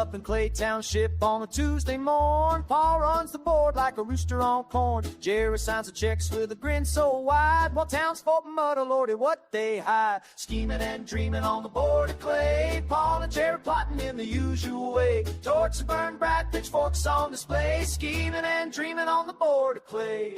up in Clay Township on a Tuesday morn. Paul runs the board like a rooster on corn. Jerry signs the checks with a grin so wide, while townsfolk mutter, Lordy, what they hide. Scheming and dreaming on the board of clay, Paul and Jerry plotting in the usual way. Torches burn bright, pitchforks on display, scheming and dreaming on the board of clay.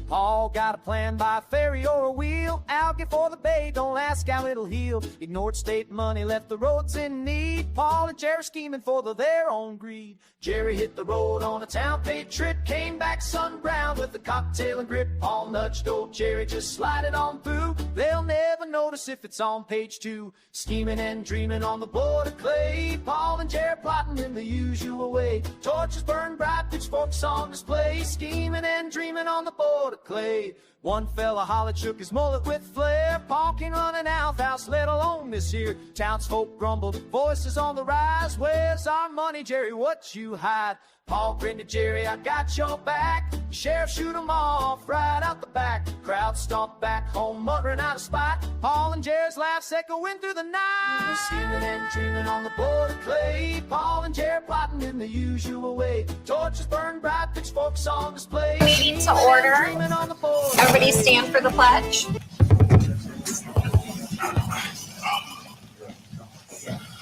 Paul got a plan by ferry or a wheel. Algae for the bay, don't ask how it'll heal. Ignored state money, left the roads in need. Paul and Jerry scheming for their own greed. Jerry hit the road on a town paid trip, came back sun-browned with a cocktail and grip. Paul nudged old Jerry, just slide it on through. They'll never notice if it's on page 2. Scheming and dreaming on the board of clay, Paul and Jerry plotting in the usual way. Torches burn bright, pitchforks on display, scheming and dreaming on the board of clay. One fella hollered, shook his mullet with flair. Paul can run an outhouse, let alone this here. Townsfolk grumbled, voices on the rise. Where's our money, Jerry? What you hide? Paul grinned at Jerry, I got your back. Sheriff shoot 'em off right out the back. Crowd stomped back home, muttering out of spite. Paul and Jerry's laughs echoing through the night. Scheming and dreaming on the board of clay, Paul and Jerry plotting in the usual way. Torches burn bright, pitchforks on display. Meeting to order. Everybody stand for the pledge.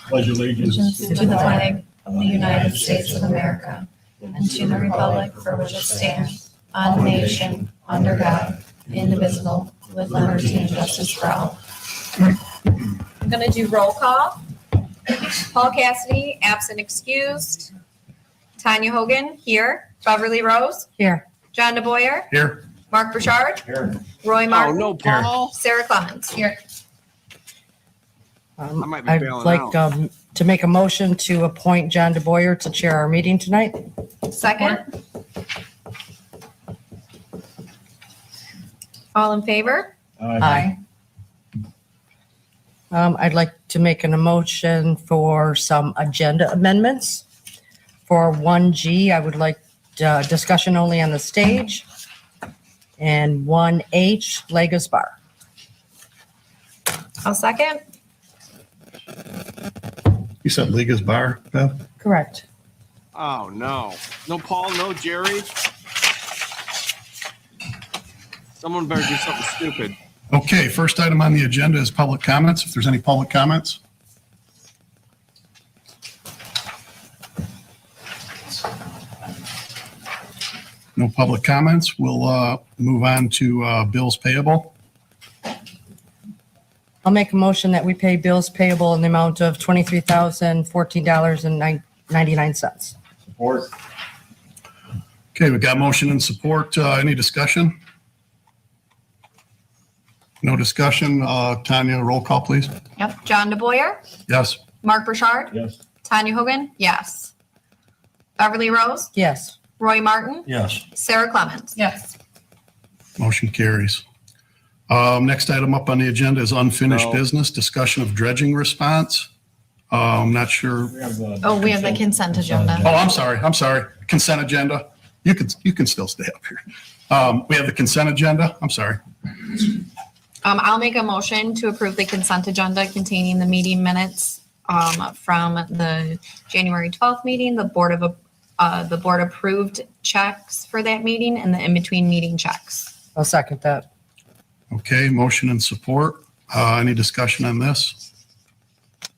Pledge allegiance To the flag of the United States of America and to the republic for which it stands, one nation, under God, indivisible, with liberty and justice for all. I'm going to do roll call. Paul Cassidy, absent excused. Tanya Hogan, here. Beverly Rose. Here. John DeBoyer. here. Mark Burchard. Here. Roy Martin. Oh, no, Paul. Sarah Clemens. Here. might be I'd bailing like out. to make a motion to appoint John DeBoyer to chair our meeting tonight. Second. All in favor? Aye. I'd like to make an motion for some agenda amendments. For 1G, I would like discussion only on the stage. And 1H, Legos Bar. I'll second. You said Liga's Bar, Bev? Correct. Oh, no. No Paul, no Jerry. Someone better do something stupid. Okay, first item on the agenda is public comments. If there's any public comments. No public comments. We'll move on to bills payable. I'll make a motion that we pay bills payable in the amount of $23,014.99. Support. Okay, we got motion and support. Any discussion? No discussion. Tanya, roll call, please. Yep. John DeBoyer. Yes. Mark Burchard. Yes. Tanya Hogan. Yes. Beverly Rose. Yes. Roy Martin. Yes. Sarah Clemens. Yes. Motion carries. Next item up on the agenda is unfinished No. business, discussion of dredging response. I'm not sure. Oh, we have the consent agenda. Oh, I'm sorry. Consent agenda. You can still stay up here. We have the consent agenda. I'm sorry. I'll make a motion to approve the consent agenda containing the meeting minutes from the January 12th meeting, the board approved checks for that meeting, and the in-between meeting checks. I'll second that. Okay, motion and support. Any discussion on this?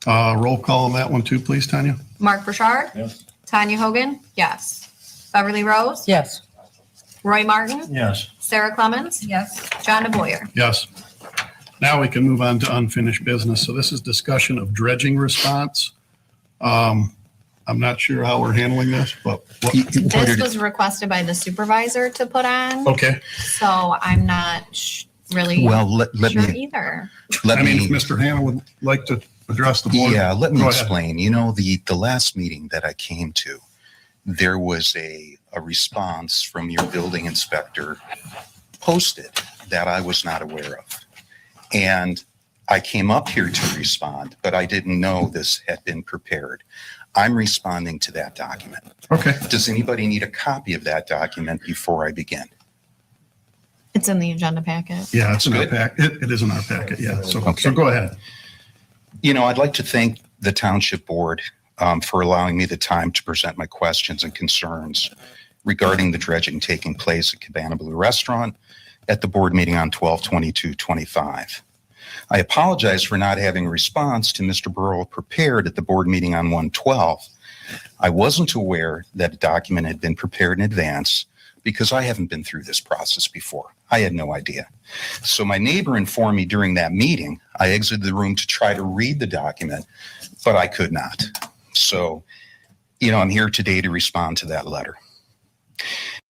Roll call on that one too, please, Tanya. Mark Burchard. Yes. Tanya Hogan. Yes. Beverly Rose. Yes. Roy Martin. Yes. Sarah Clemens. Yes. John DeBoyer. Yes. Now we can move on to unfinished business. So this is discussion of dredging response. I'm not sure how we're handling this, but This was requested by the supervisor to put on, okay. so I'm not really Well, let sure me, either. let I mean, if me, Mr. Hannah would like to address the board. yeah, let me Go ahead. explain. You know, the last meeting that I came to, there was a response from your building inspector posted that I was not aware of. And I came up here to respond, but I didn't know this had been prepared. I'm responding to that document. Okay. Does anybody need a copy of that document before I begin? It's in the agenda packet. Yeah, it's in our Good. pack. It is in our packet, yeah. So Okay. go ahead. I'd like to thank the Township Board for allowing me the time to present my questions and concerns regarding the dredging taking place at Cabana Blue Restaurant at the board meeting on 12/22/25. I apologize for not having a response to Mr. Burrell prepared at the board meeting on 1/12. I wasn't aware that a document had been prepared in advance because I haven't been through this process before. I had no idea. So my neighbor informed me during that meeting. I exited the room to try to read the document, but I could not. So, I'm here today to respond to that letter.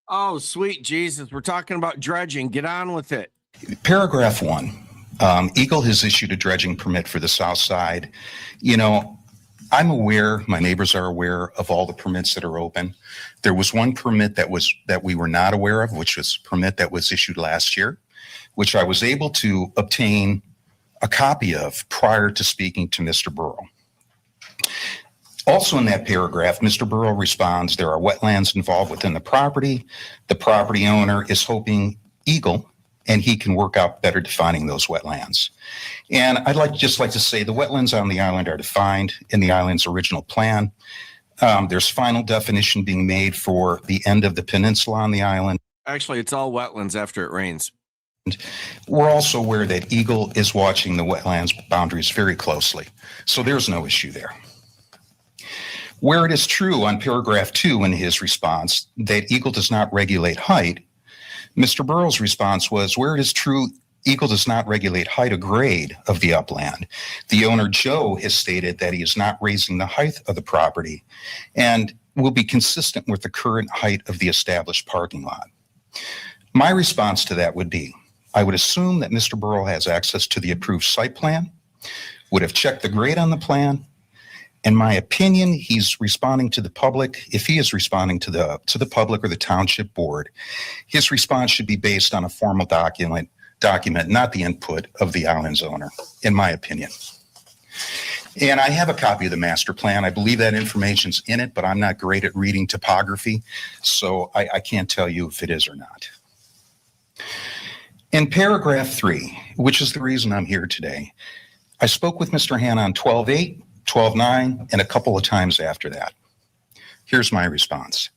Oh, sweet Jesus. We're talking about dredging. Get on with it. Paragraph 1, Eagle has issued a dredging permit for the south side. I'm aware, my neighbors are aware of all the permits that are open. There was one permit that we were not aware of, which was a permit that was issued last year, which I was able to obtain a copy of prior to speaking to Mr. Burrell. Also in that paragraph, Mr. Burrell responds, there are wetlands involved within the property. The property owner is hoping Eagle and he can work out better defining those wetlands. And I'd just like to say the wetlands on the island are defined in the island's original plan. There's final definition being made for the end of the peninsula on the island. Actually, it's all wetlands after it rains. We're also aware that Eagle is watching the wetlands boundaries very closely. So there's no issue there. Where it is true on paragraph 2 in his response that Eagle does not regulate height, Mr. Burrell's response was, where it is true Eagle does not regulate height or grade of the upland. The owner, Joe, has stated that he is not raising the height of the property and will be consistent with the current height of the established parking lot. My response to that would be, I would assume that Mr. Burrell has access to the approved site plan, would have checked the grade on the plan. In my opinion, he's responding to the public. If he is responding to the public or the township board, his response should be based on a formal document, not the input of the island's owner, in my opinion. And I have a copy of the master plan. I believe that information's in it, but I'm not great at reading topography, so I can't tell you if it is or not. In paragraph 3, which is the reason I'm here today, I spoke with Mr. Hanna on 12/8, 12/9, and a couple of times after that. Here's my response.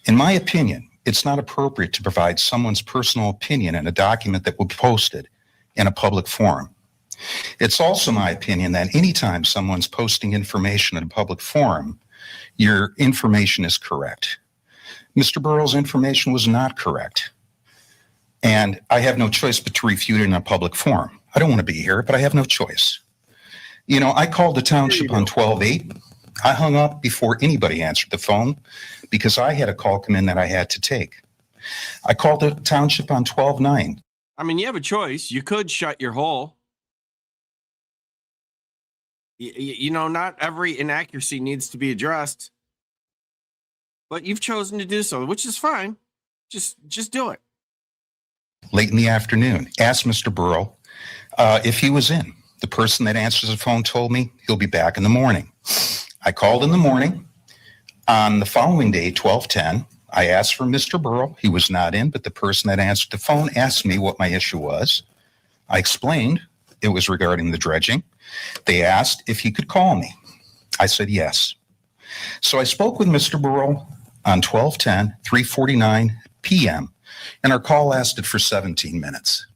In my opinion, it's not appropriate to provide someone's personal opinion in a document that will be posted in a public forum. It's also my opinion that anytime someone's posting information in a public forum, your information is correct. Mr. Burrell's information was not correct. And I have no choice but to refute it in a public forum. I don't want to be here, but I have no choice. I called the township on 12/8. I hung up before anybody answered the phone because I had a call come in that I had to take. I called the township on 12/9. I mean, you have a choice. You could shut your hole. Not every inaccuracy needs to be addressed. But you've chosen to do so, which is fine. Just do it. Late in the afternoon, asked Mr. Burrell if he was in. The person that answers the phone told me he'll be back in the morning. I called in the morning. On the following day, 12/10, I asked for Mr. Burrell. He was not in, but the person that answered the phone asked me what my issue was. I explained it was regarding the dredging. They asked if he could call me. I said yes. So I spoke with Mr. Burrell on 12/10, 3:49 p.m., and our call lasted for 17 minutes.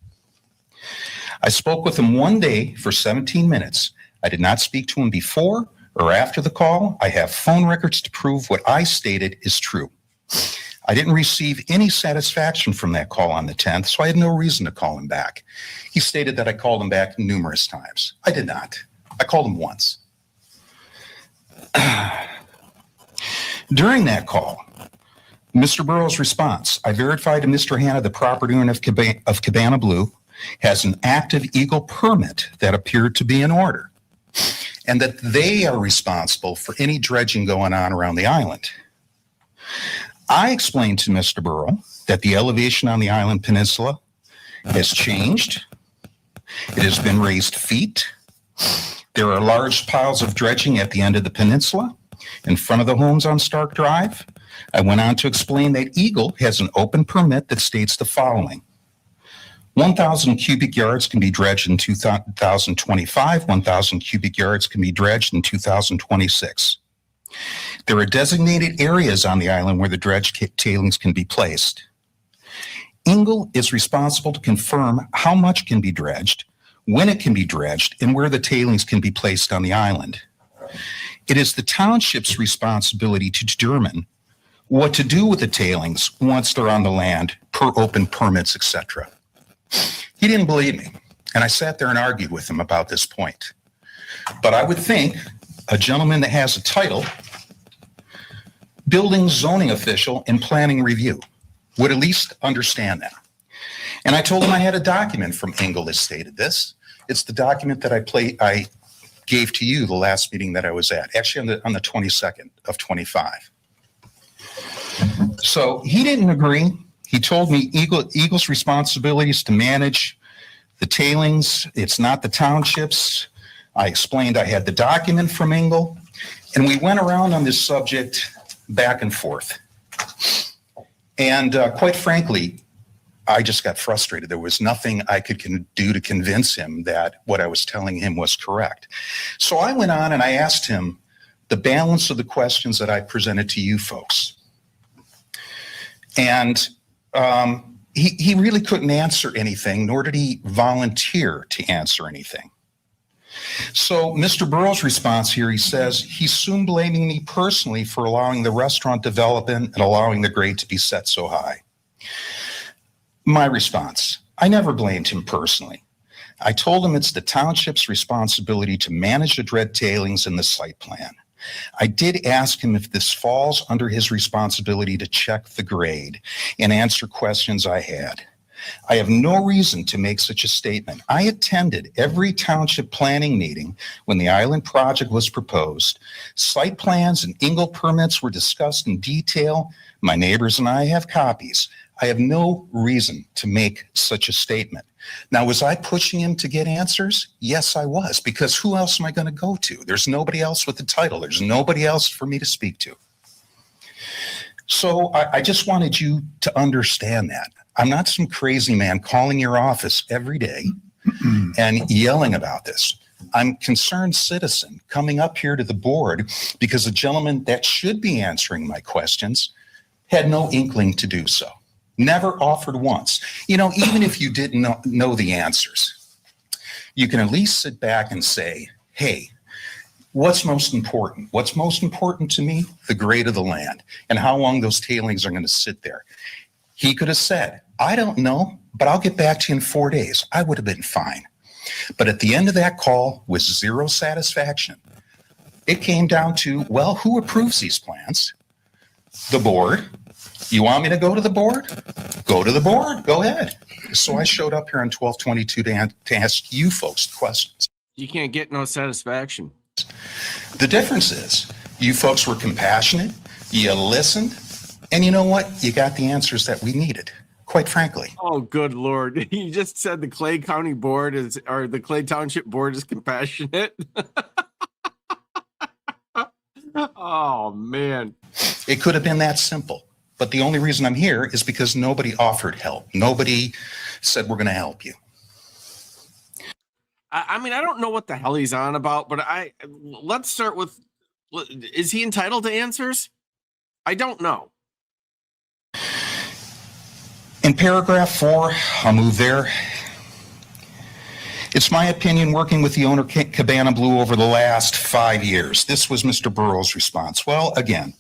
I spoke with him one day for 17 minutes. I did not speak to him before or after the call. I have phone records to prove what I stated is true. I didn't receive any satisfaction from that call on the 10th, so I had no reason to call him back. He stated that I called him back numerous times. I did not. I called him once. During that call, Mr. Burrell's response, I verified to Mr. Hanna the property owner of Cabana Blue has an active Eagle permit that appeared to be in order, and that they are responsible for any dredging going on around the island. I explained to Mr. Burrell that the elevation on the island peninsula has changed. It has been raised feet. There are large piles of dredging at the end of the peninsula in front of the homes on Stark Drive. I went on to explain that Eagle has an open permit that states the following. 1,000 cubic yards can be dredged in 2025. 1,000 cubic yards can be dredged in 2026. There are designated areas on the island where the dredge tailings can be placed. Ingle is responsible to confirm how much can be dredged, when it can be dredged, and where the tailings can be placed on the island. It is the township's responsibility to determine what to do with the tailings once they're on the land, per open permits, etc. He didn't believe me, and I sat there and argued with him about this point. But I would think a gentleman that has a title, building zoning official and planning review, would at least understand that. And I told him I had a document from Ingle that stated this. It's the document that I gave to you the last meeting that I was at, actually on the 22nd of 25. So he didn't agree. He told me Eagle's responsibility is to manage the tailings. It's not the township's. I explained I had the document from Ingle, and we went around on this subject back and forth. And quite frankly, I just got frustrated. There was nothing I could do to convince him that what I was telling him was correct. So I went on and I asked him the balance of the questions that I presented to you folks. And he really couldn't answer anything, nor did he volunteer to answer anything. So Mr. Burrow's response here, he says, he's soon blaming me personally for allowing the restaurant development and allowing the grade to be set so high. My response, I never blamed him personally. I told him it's the township's responsibility to manage the dredge tailings in the site plan. I did ask him if this falls under his responsibility to check the grade and answer questions I had. I have no reason to make such a statement. I attended every township planning meeting when the island project was proposed. Site plans and Ingle permits were discussed in detail. My neighbors and I have copies. I have no reason to make such a statement. Now, was I pushing him to get answers? Yes, I was, because who else am I going to go to? There's nobody else with the title. There's nobody else for me to speak to. So I just wanted you to understand that. I'm not some crazy man calling your office every day and yelling about this. I'm a concerned citizen coming up here to the board because a gentleman that should be answering my questions had no inkling to do so. Never offered once. You know, even if you didn't know the answers, you can at least sit back and say, hey, what's most important? What's most important to me? The grade of the land and how long those tailings are going to sit there. He could have said, I don't know, but I'll get back to you in 4 days. I would have been fine. But at the end of that call, with zero satisfaction, it came down to, well, who approves these plans? The board. You want me to go to the board? Go to the board. Go ahead. So I showed up here on 12/22 to ask you folks questions. You can't get no satisfaction. The difference is you folks were compassionate, you listened, and you know what? You got the answers that we needed, quite frankly. Oh, good Lord. You just said the Clay County Board is, or the Clay Township Board is compassionate. Oh, man. It could have been that simple. But the only reason I'm here is because nobody offered help. Nobody said, we're going to help you. I mean, I don't know what the hell he's on about, but let's start with, is he entitled to answers? I don't know. In paragraph 4, I'll move there. It's my opinion, working with the owner Cabana Blue over the last 5 years. This was Mr. Burrow's response. Well, again,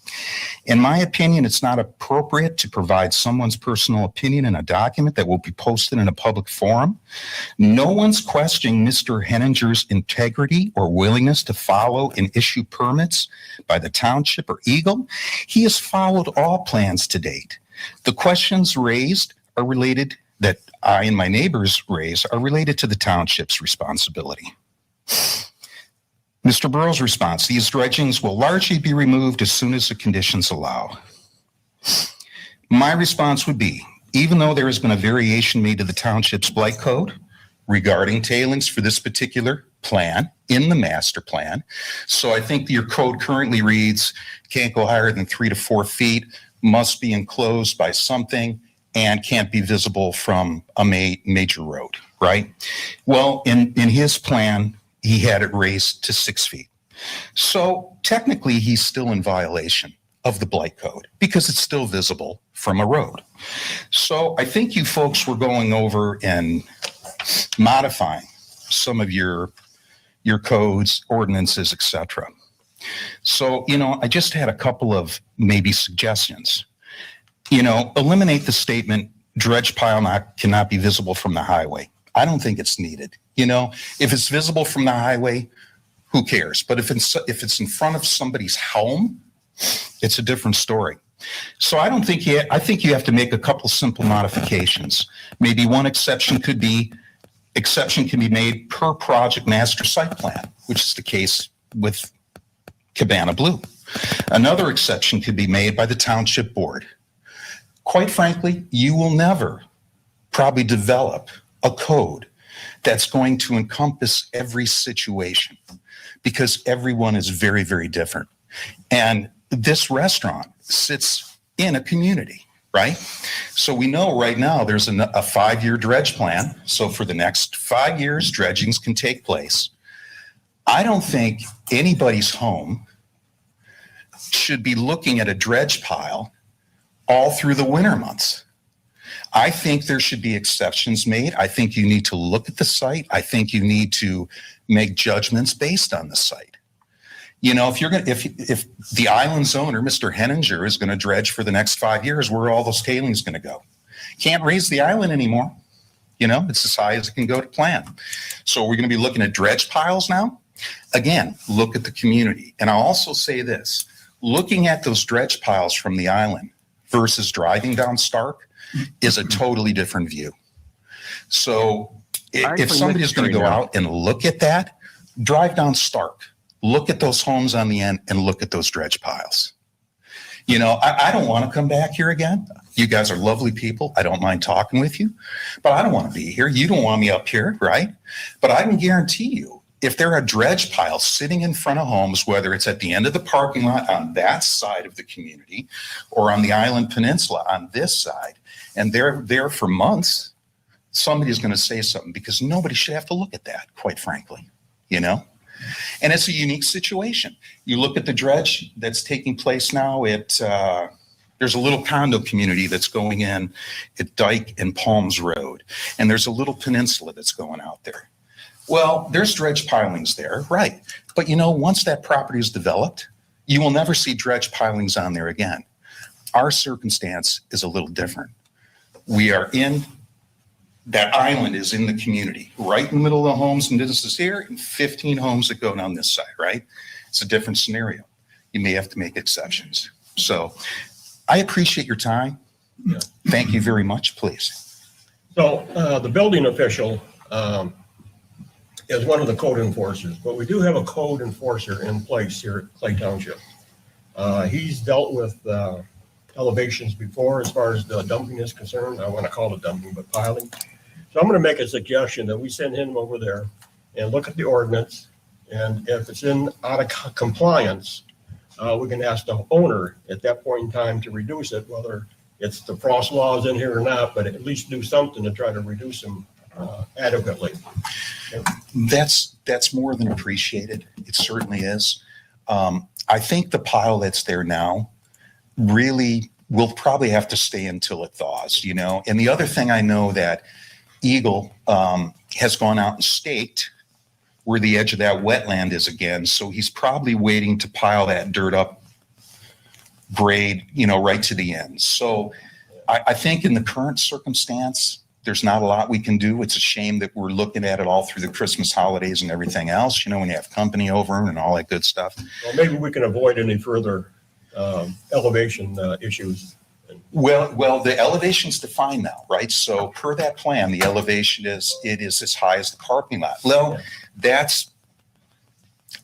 in my opinion, it's not appropriate to provide someone's personal opinion in a document that will be posted in a public forum. No one's questioning Mr. Henninger's integrity or willingness to follow and issue permits by the township or Eagle. He has followed all plans to date. The questions raised are related that I and my neighbors raise are related to the township's responsibility. Mr. Burrow's response, these dredgings will largely be removed as soon as the conditions allow. My response would be, even though there has been a variation made to the township's blight code regarding tailings for this particular plan in the master plan, so I think your code currently reads, can't go higher than 3 to 4 feet, must be enclosed by something. and can't be visible from a major road, right? Well, in his plan, he had it raised to 6 feet. So technically, he's still in violation of the blight code because it's still visible from a road. So I think you folks were going over and modifying some of your codes, ordinances, etc. So, I just had a couple of maybe suggestions. Eliminate the statement, dredge pile cannot be visible from the highway. I don't think it's needed. If it's visible from the highway, who cares? But if it's in front of somebody's home, it's a different story. So I think you have to make a couple simple modifications. Maybe one exception can be made per project master site plan, which is the case with Cabana Blue. Another exception could be made by the Township Board. Quite frankly, you will never probably develop a code that's going to encompass every situation because everyone is very, very different. And this restaurant sits in a community, right? So we know right now there's a 5-year dredge plan. So for the next 5 years, dredgings can take place. I don't think anybody's home should be looking at a dredge pile all through the winter months. I think there should be exceptions made. I think you need to look at the site. I think you need to make judgments based on the site. If the island's owner, Mr. Henninger, is going to dredge for the next 5 years, where are all those tailings going to go? Can't raise the island anymore. It's as high as it can go to plan. So we're going to be looking at dredge piles now. Again, look at the community. And I'll also say this, looking at those dredge piles from the island versus driving down Stark is a totally different view. So if somebody's going to go out and look at that, drive down Stark, look at those homes on the end and look at those dredge piles. I don't want to come back here again. You guys are lovely people. I don't mind talking with you, but I don't want to be here. You don't want me up here, right? But I can guarantee you, if there are dredge piles sitting in front of homes, whether it's at the end of the parking lot on that side of the community or on the island peninsula on this side, and they're there for months, somebody's going to say something because nobody should have to look at that, quite frankly, And it's a unique situation. You look at the dredge that's taking place now there's a little condo community that's going in at Dyke and Palms Road, and there's a little peninsula that's going out there. Well, there's dredge pilings there, right? But once that property is developed, you will never see dredge pilings on there again. Our circumstance is a little different. That island is in the community, right in the middle of the homes and businesses here, and 15 homes that go down this side, right? It's a different scenario. You may have to make exceptions. So I appreciate your time. Yeah. Thank you very much, please. So the building official is one of the code enforcers, but we do have a code enforcer in place here at Clay Township. He's dealt with elevations before as far as the dumping is concerned. I want to call it dumping, but piling. So I'm going to make a suggestion that we send him over there and look at the ordinance. And if it's out of compliance, we can ask the owner at that point in time to reduce it, whether it's the frost laws in here or not, but at least do something to try to reduce them adequately. That's more than appreciated. It certainly is. I think the pile that's there now really will probably have to stay until it thaws, And the other thing I know that Eagle has gone out and staked where the edge of that wetland is again. So he's probably waiting to pile that dirt up grade, right to the end. So I think in the current circumstance, there's not a lot we can do. It's a shame that we're looking at it all through the Christmas holidays and everything else, when you have company over and all that good stuff. Well, maybe we can avoid any further elevation issues. Well, the elevation's defined now, right? So per that plan, the elevation is as high as the parking lot. Well,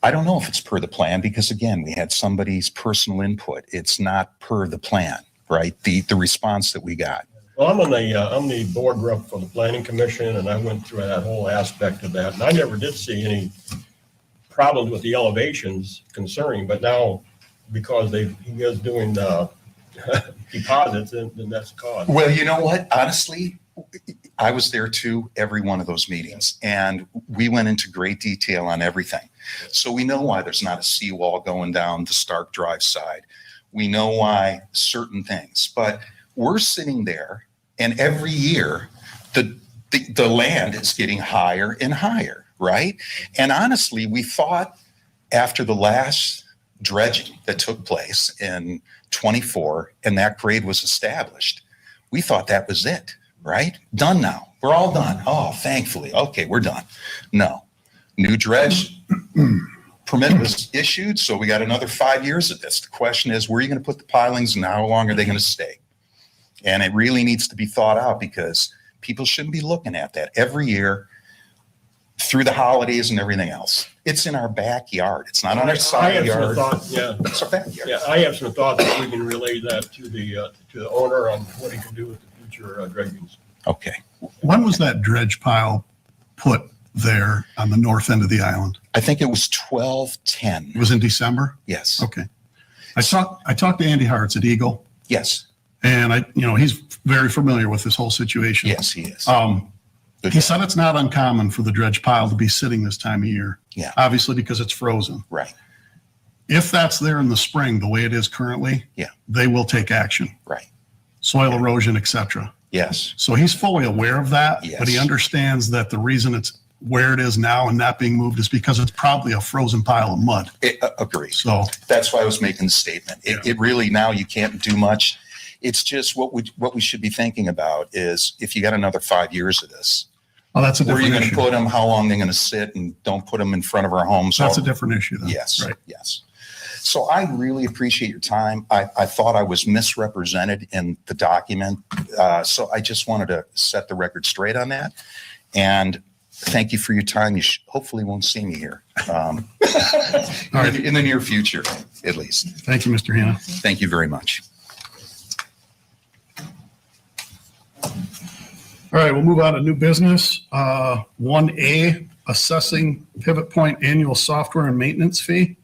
I don't know if it's per the plan because again, we had somebody's personal input. It's not per the plan, right? The response that we got. Well, I'm the board rep for the planning commission, and I went through that whole aspect of that, and I never did see any problems with the elevations concerning. But now, because he is doing deposits, then that's the cause. Well, you know what? Honestly, I was there too, every one of those meetings, and we went into great detail on everything. So we know why there's not a seawall going down the Stark Drive side. We know why certain things, but we're sitting there, and every year the land is getting higher and higher, right? And honestly, we thought after the last dredging that took place in 24 and that grade was established, we thought that was it, right? Done now. We're all done. Oh, thankfully. Okay, we're done. No. New dredge permit was issued, so we got another 5 years of this. The question is, where are you going to put the pilings and how long are they going to stay? And it really needs to be thought out because people shouldn't be looking at that every year through the holidays and everything else. It's in our backyard. It's not on our side yard. Yeah, It's our backyard. yeah, I have some thoughts that we can relay that to the owner on what he can do with the future dredgings. Okay. When was that dredge pile put there on the north end of the island? I think it was 12/10. It was in December? Yes. Okay. I talked to Andy Hartz at Eagle, Yes. and he's very familiar with this whole situation. Yes, he is. Good He guy. said it's not uncommon for the dredge pile to be sitting this time of year. Yeah. Obviously because it's frozen. Right. If that's there in the spring, the way it is currently, Yeah. they will take action. Right. Soil erosion, etc. Yes. So he's fully aware of that, Yes. but he understands that the reason it's where it is now and not being moved is because it's probably a frozen pile of mud. Agree. So That's why I was making the statement. It really, now you can't do much. It's just what we should be thinking about is if you got another 5 years of this, that's a where are you different going to issue. put them? How long they're going to sit, and don't put them in front of our homes. That's a different issue then. Yes. Right. Yes. So I really appreciate your time. I thought I was misrepresented in the document. So I just wanted to set the record straight on that. And thank you for your time. You hopefully won't see me here All right. in the near future, at least. Thank you, Mr. Hanna. Thank you very much. All right, we'll move on to new business. 1A, assessing Pivot Point annual software and maintenance fee.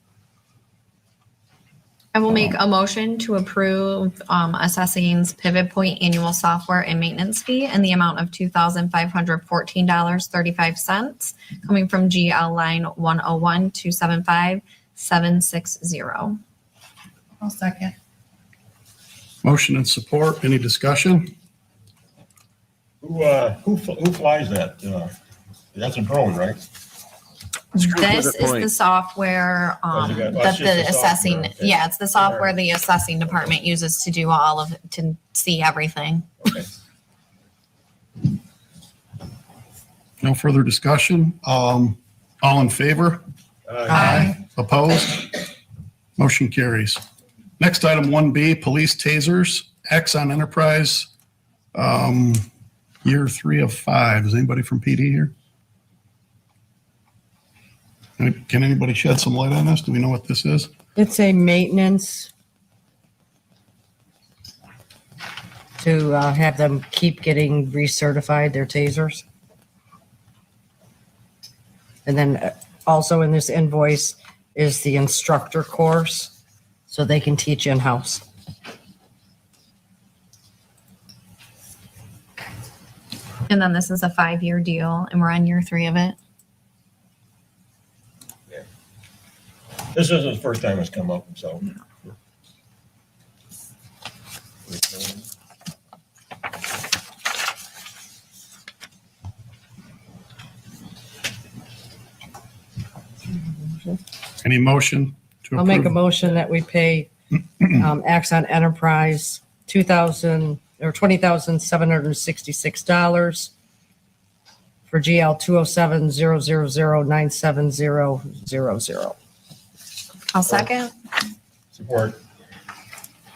I will make a motion to approve Assessing's Pivot Point annual software and maintenance fee in the amount of $2,514.35 coming from GL line 101-275-760. I'll second. Motion and support. Any discussion? Who flies that? That's a drone, right? This is the software Oh, you got- that that's just the the assessing, software, okay. yeah, it's the software the assessing department uses to do all of, to see everything. Okay. No further discussion. All in favor? Opposed? Motion carries. Next item, 1B, police tasers, Axon Enterprise, year 3 of 5. Is anybody from PD here? Can anybody shed some light on this? Do we know what this is? It's a maintenance to have them keep getting recertified, their tasers. And then also in this invoice is the instructor course, so they can teach in-house. And then this is a 5-year deal and we're on year 3 of it. This isn't the first time it's come up, so. Any motion to I'll make a approve? motion that we pay Axon Enterprise $20,766 for GL 207-000-97000. I'll second. Support.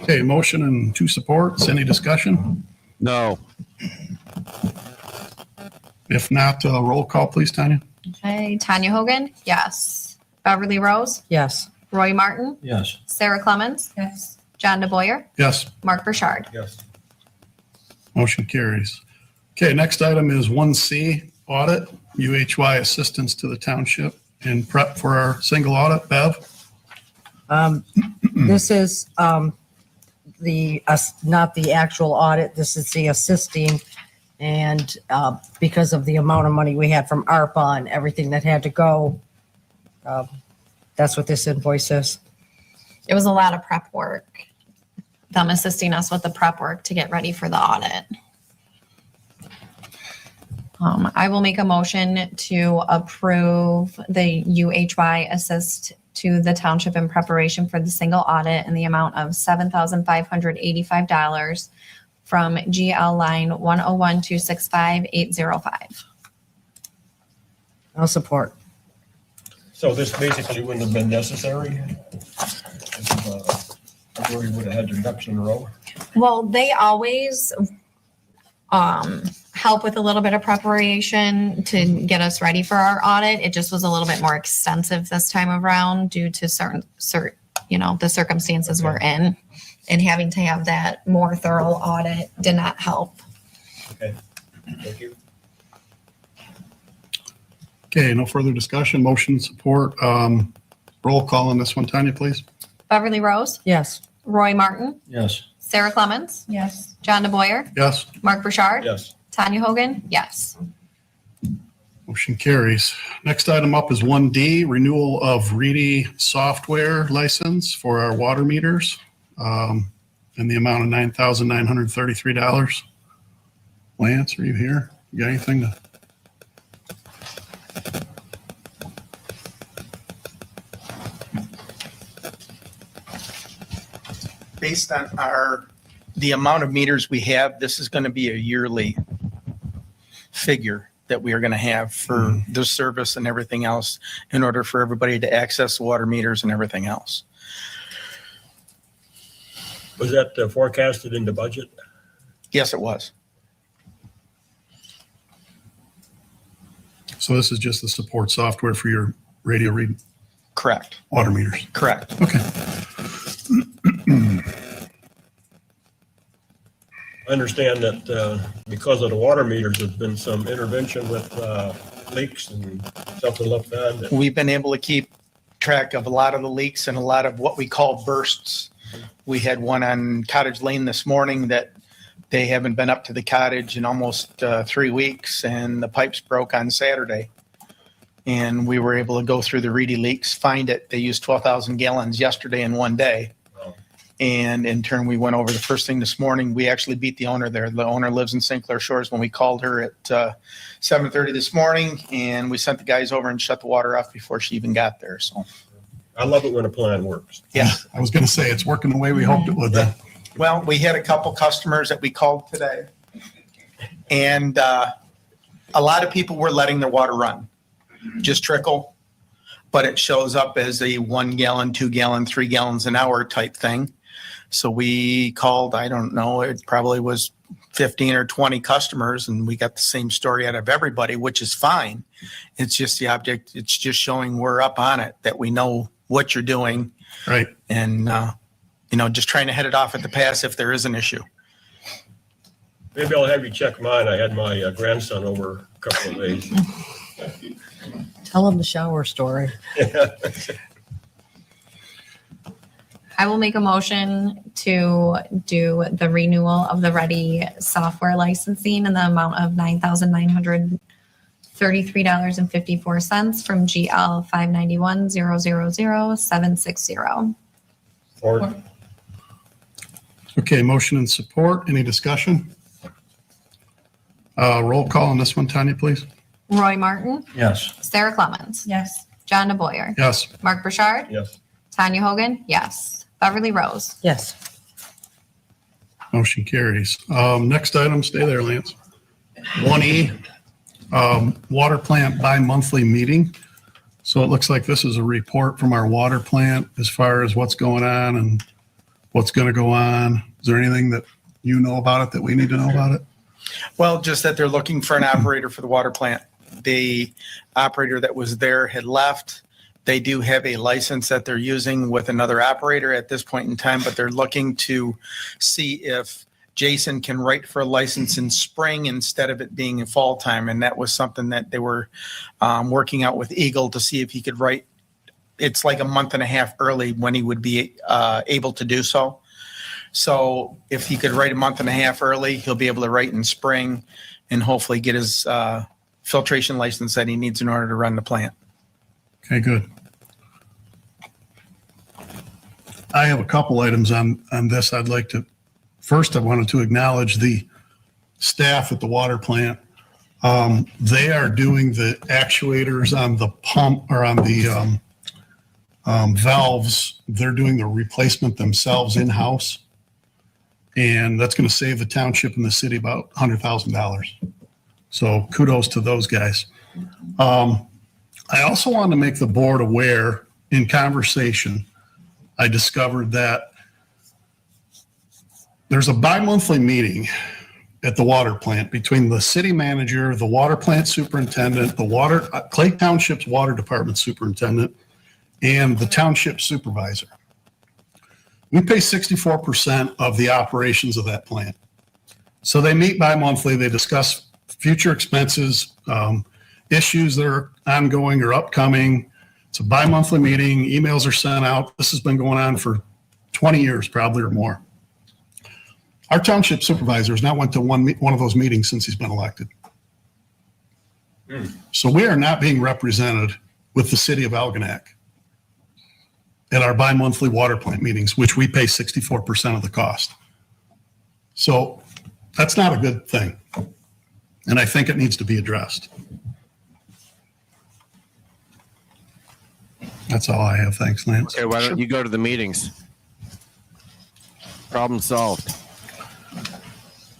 Okay, motion and 2 supports. Any discussion? No. If not, roll call, please, Tanya. Okay, Tanya Hogan, yes. Beverly Rose, Yes. Roy Martin, Yes. Sarah Clemens, Yes. John DeBoyer, Yes, Mark Burchard. Yes. motion carries. Okay, next item is 1C, audit, UHY assistance to the township in prep for our single audit. Bev? This is not the actual audit. This is the assisting. And because of the amount of money we had from ARPA and everything that had to go, that's what this invoice is. It was a lot of prep work, them assisting us with the prep work to get ready for the audit. I will make a motion to approve the UHY assist to the township in preparation for the single audit in the amount of $7,585 from GL line 101265805. I'll support. So this basically wouldn't have been necessary? Where you would have had your ducks in a row? Well, they always help with a little bit of preparation to get us ready for our audit. It just was a little bit more extensive this time around due to certain the circumstances we're in, and having to have that more thorough audit did not help. Okay, thank you. Okay, no further discussion, motion, support. Roll call on this one, Tanya, please. Beverly Rose, Yes. Roy Martin, Yes. Sarah Clemens, Yes. John DeBoyer, Yes, Mark Burchard, Yes. Tanya Hogan, yes. motion carries. Next item up is 1D, renewal of Reedy software license for our water meters in the amount of $9,933. Lance, are you here? You got anything to? Based on the amount of meters we have, this is going to be a yearly figure that we are going to have for the service and everything else in order for everybody to access the water meters and everything else. Was that forecasted in the budget? Yes, it was. So this is just the support software for your radio read Correct. water meters. Correct. Okay. I understand that because of the water meters, there's been some intervention with leaks and something like that. We've been able to keep track of a lot of the leaks and a lot of what we call bursts. We had one on Cottage Lane this morning that they haven't been up to the cottage in almost 3 weeks, and the pipes broke on Saturday. And we were able to go through the Reedy leaks, find it. They used 12,000 gallons yesterday in one day. Wow. And in turn, we went over the first thing this morning. We actually beat the owner there. The owner lives in St. Clair Shores. When we called her at 7:30 this morning, and we sent the guys over and shut the water off before she even got there. So, I love it when a plan works. yeah. I was going to say, it's working the way we hoped it would then. Well, we had a couple customers that we called today, and a lot of people were letting their water run, just trickle, but it shows up as a 1 gallon, 2 gallon, 3 gallons an hour type thing. So we called, I don't know, it probably was 15 or 20 customers, and we got the same story out of everybody, which is fine. It's just the object. It's just showing we're up on it, that we know what you're doing, Right. and just trying to head it off at the pass if there is an issue. Maybe I'll have you check mine. I had my grandson over a couple of days. Tell them the shower story. I will make a motion to do the renewal of the Ready software licensing in the amount of $9,933.54 from GL 591-000-760. Or Okay, motion and support. Any discussion? Roll call on this one, Tanya, please. Roy Martin, yes. Sarah Clemens, Yes. John DeBoyer, Yes. Mark Burchard, Yes. Tanya Hogan, yes. Beverly Rose. Yes. Motion carries. Next item, stay there, Lance. 1E, water plant bi-monthly meeting. So it looks like this is a report from our water plant as far as what's going on and what's going to go on. Is there anything that you know about it that we need to know about it? Well, just that they're looking for an operator for the water plant. The operator that was there had left. They do have a license that they're using with another operator at this point in time, but they're looking to see if Jason can write for a license in spring instead of it being in fall time. And that was something that they were working out with Eagle to see if he could write. It's like a month and a half early when he would be able to do so. So if he could write a month and a half early, he'll be able to write in spring and hopefully get his filtration license that he needs in order to run the plant. Okay, good. I have a couple items on this. I'd like to, first, I wanted to acknowledge the staff at the water plant. They are doing the actuators on the pump or on the valves. They're doing the replacement themselves in-house. And that's going to save the township and the city about $100,000. So kudos to those guys. I also wanted to make the board aware in conversation, I discovered that there's a bi-monthly meeting at the water plant between the city manager, the water plant superintendent, the Clay Township's water department superintendent, and the township supervisor. We pay 64% of the operations of that plant. So they meet bi-monthly, they discuss future expenses, issues that are ongoing or upcoming. It's a bi-monthly meeting, emails are sent out. This has been going on for 20 years probably or more. Our township supervisor has not went to one of those meetings since he's been elected. So we are not being represented with the city of Algonac at our bi-monthly water plant meetings, which we pay 64% of the cost. So that's not a good thing. And I think it needs to be addressed. That's all I have. Thanks, Lance. Okay, why don't you go to the meetings? Problem solved.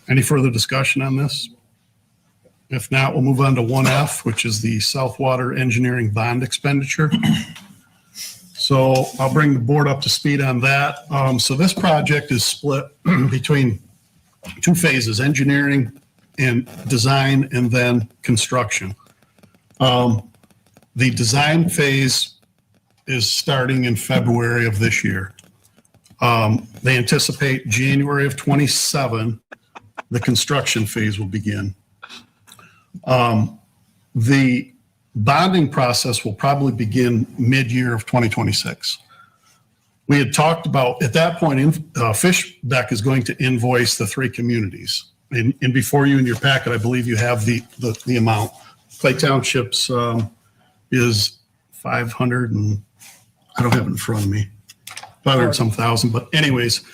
Any further discussion on this? If not, we'll move on to 1F, which is the South Water Engineering Bond Expenditure. So I'll bring the board up to speed on that. So this project is split between two phases, engineering and design, and then construction. The design phase is starting in February of this year. They anticipate January of 27, the construction phase will begin. The bonding process will probably begin mid-year of 2026. We had talked about, at that point, Fishbeck is going to invoice the three communities. And before you in your packet, I believe you have the amount. Clay Township's is 500 and, I don't have it in front of me, 500 some thousand, but anyways.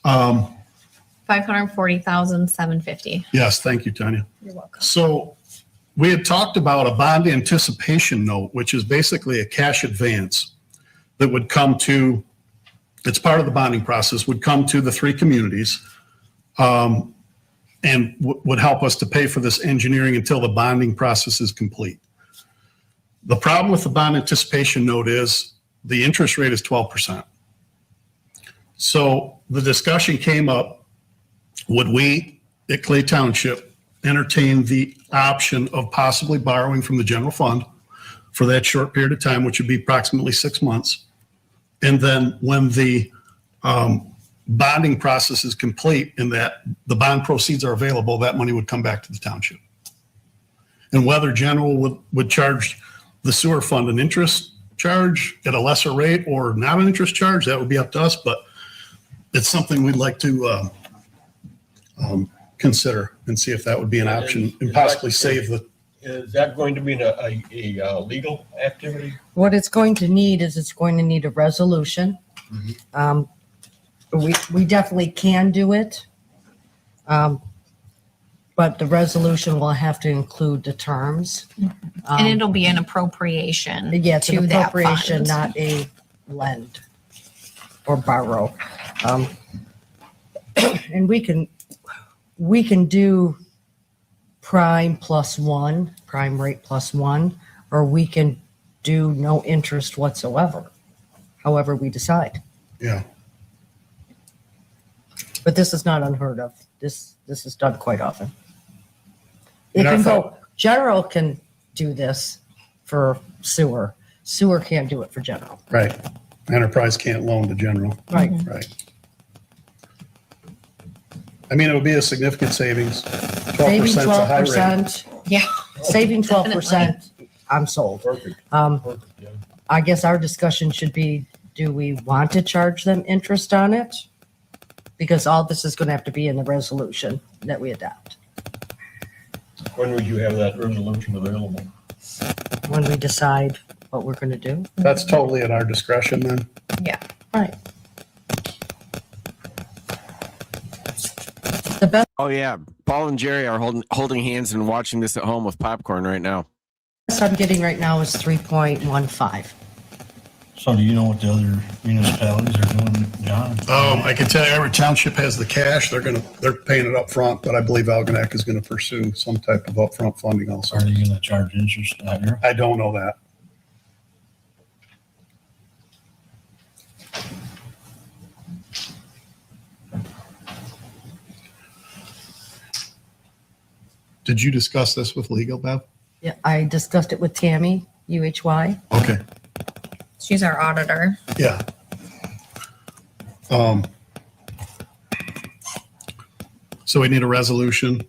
540,750. Yes, thank you, Tanya. You're welcome. So we had talked about a bond anticipation note, which is basically a cash advance that would come to, it's part of the bonding process, would come to the three communities and would help us to pay for this engineering until the bonding process is complete. The problem with the bond anticipation note is the interest rate is 12%. So the discussion came up, would we at Clay Township entertain the option of possibly borrowing from the general fund for that short period of time, which would be approximately 6 months. And then when the bonding process is complete and that the bond proceeds are available, that money would come back to the township. And whether general would charge the sewer fund an interest charge at a lesser rate or not an interest charge, that would be up to us, but it's something we'd like to consider and see if that would be an option and possibly save the. Is that going to be a legal activity? What it's going to need is it's going to need a resolution. We definitely can do it. But the resolution will have to include the terms. And it'll be an appropriation. Yeah, it's to an that appropriation, fund. not a lend or borrow. And we can do prime +1, prime rate +1, or we can do no interest whatsoever, however we decide. Yeah. But this is not unheard of. This is done quite often. It And I can thought- go, general can do this for sewer. Sewer can't do it for general. Right. Enterprise can't loan to general. Right. Right. I mean, it would be a significant savings. 12% Saving is a high rate. 12%, Yeah. saving 12%, I'm sold. Perfect. Um, Yeah. I guess our discussion should be, do we want to charge them interest on it? because all this is going to have to be in the resolution that we adopt When would you have that resolution available? when we decide what we're going to do. That's totally at our discretion then. Right. The best Oh yeah, Paul and Jerry are holding hands and watching this at home with popcorn right now. I'm getting right now is 3.15. So do you know what the other municipalities are doing, John? I can tell you every township has the cash. They're paying it up front, but I believe Algonac is going to pursue some type of upfront funding also. Are they gonna charge interest out here? I don't know that. Did you discuss this with legal, Bev? Yeah, I discussed it with Tammy, UHY. Okay, She's our auditor. yeah. So we need a resolution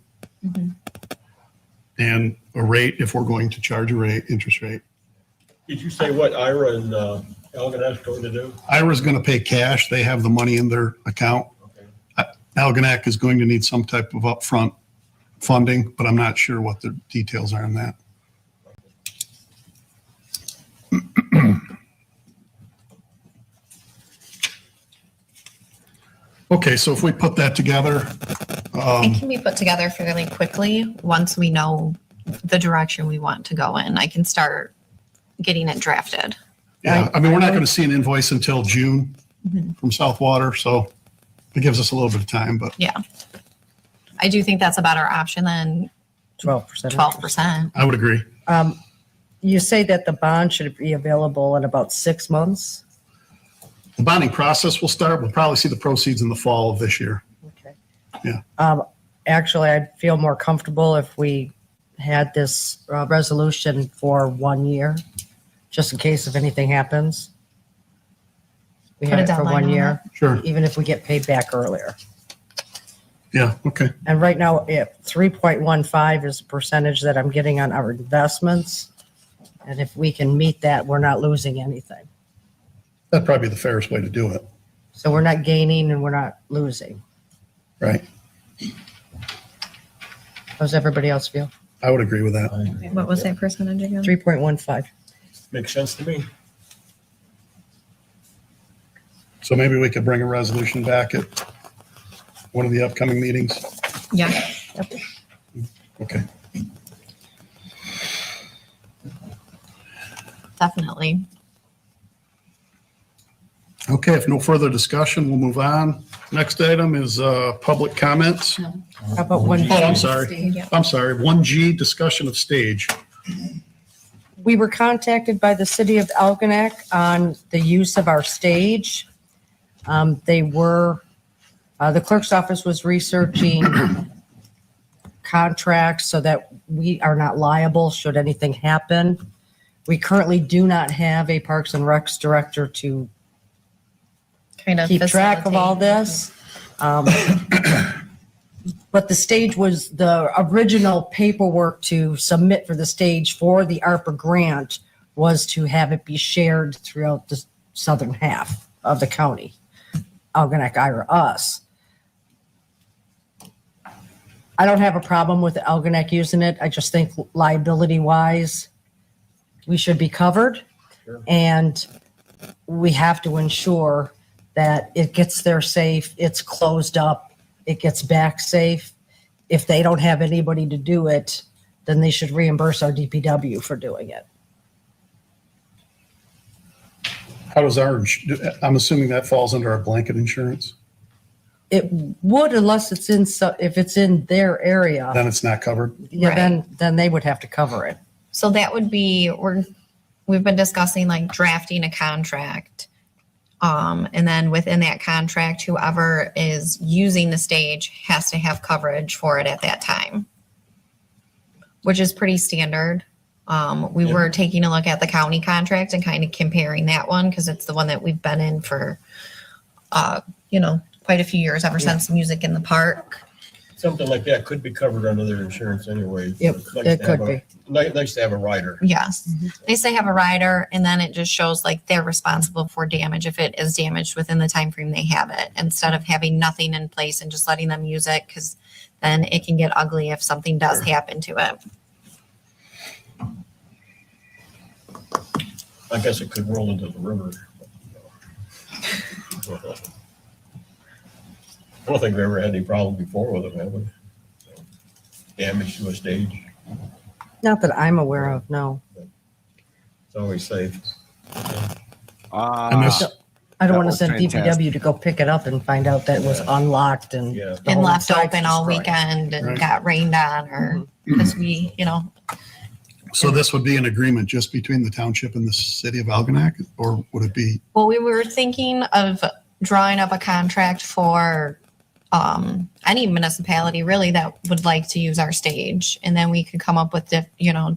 and a rate if we're going to charge a rate, interest rate. Did you say what Ira and Algonac going to do? Ira's going to pay cash. They have the money in their account. Okay. Algonac is going to need some type of upfront funding, but I'm not sure what the details are on that. Okay, so if we put that together, It can be put together fairly quickly once we know the direction we want to go in. I can start getting it drafted. yeah, I mean, we're not going to see an invoice until June from Southwater, so it gives us a little bit of time, but Yeah. I do think that's a better option than 12%. 12%. I would agree. You say that the bond should be available in about 6 months? The bonding process will start. We'll probably see the proceeds in the fall of this year. Okay. Yeah. Actually, I'd feel more comfortable if we had this resolution for 1 year, just in case if anything happens. We Put have a it for deadline 1 on year, Sure. even if we get paid back earlier. Yeah, okay. And right now, 3.15 is the percentage that I'm getting on our investments. And if we can meet that, we're not losing anything. That'd probably be the fairest way to do it, So we're not gaining and we're not losing. right? How does everybody else feel? I would agree with that. What was that percentage again? 3.15. Makes sense to me. So maybe we could bring a resolution back at one of the upcoming meetings. Yeah. Okay. Definitely. Okay, if no further discussion, we'll move on. Next item is public comments. How about one? Oh, I'm sorry. I'm sorry. 1G, discussion of stage. We were contacted by the city of Algonac on the use of our stage. The clerk's office was researching contracts so that we are not liable should anything happen. We currently do not have a Parks and Recs director to Kind of keep track of all facilitate. this. But the stage was the original paperwork to submit for the stage for the ARPA grant was to have it be shared throughout the southern half of the county. Algonac, Ira, us. I don't have a problem with Algonac using it. I just think liability wise, we should be covered. Sure. And we have to ensure that it gets there safe, it's closed up, it gets back safe. If they don't have anybody to do it, then they should reimburse our DPW for doing it. How does I'm assuming that falls under our blanket insurance, It would unless it's if it's in their area, then it's not covered. yeah, then they would have to cover it. So that would be, we've been discussing like drafting a contract. And then within that contract, whoever is using the stage has to have coverage for it at that time, which is pretty standard. We were taking a look at the county contract and kind of comparing that one because it's the one that we've been in for, quite a few years, ever since Music in the Park. Something like that could be covered under their insurance anyway. Yep, It's nice it to have could a- Nice to have a rider. Yes. Mhm. They say have a rider, and then it just shows like they're responsible for damage if it is damaged within the time frame they have it, instead of having nothing in place and just letting them use it, because then it can get ugly if something does happen to it. I guess it could roll into the river. I don't think we ever had any problem before with it, have we? Damage to a stage, Not that I'm aware of, no. it's always safe. And this, I don't That want to was send fantastic. DPW to go pick it up and find out that it was unlocked and. Yeah. the And whole left site's open all destroyed. weekend and Right. got rained on, or because we, so this would be an agreement just between the township and the city of Algonac, or would it be? well, we were thinking of drawing up a contract for any municipality really that would like to use our stage, and then we could come up with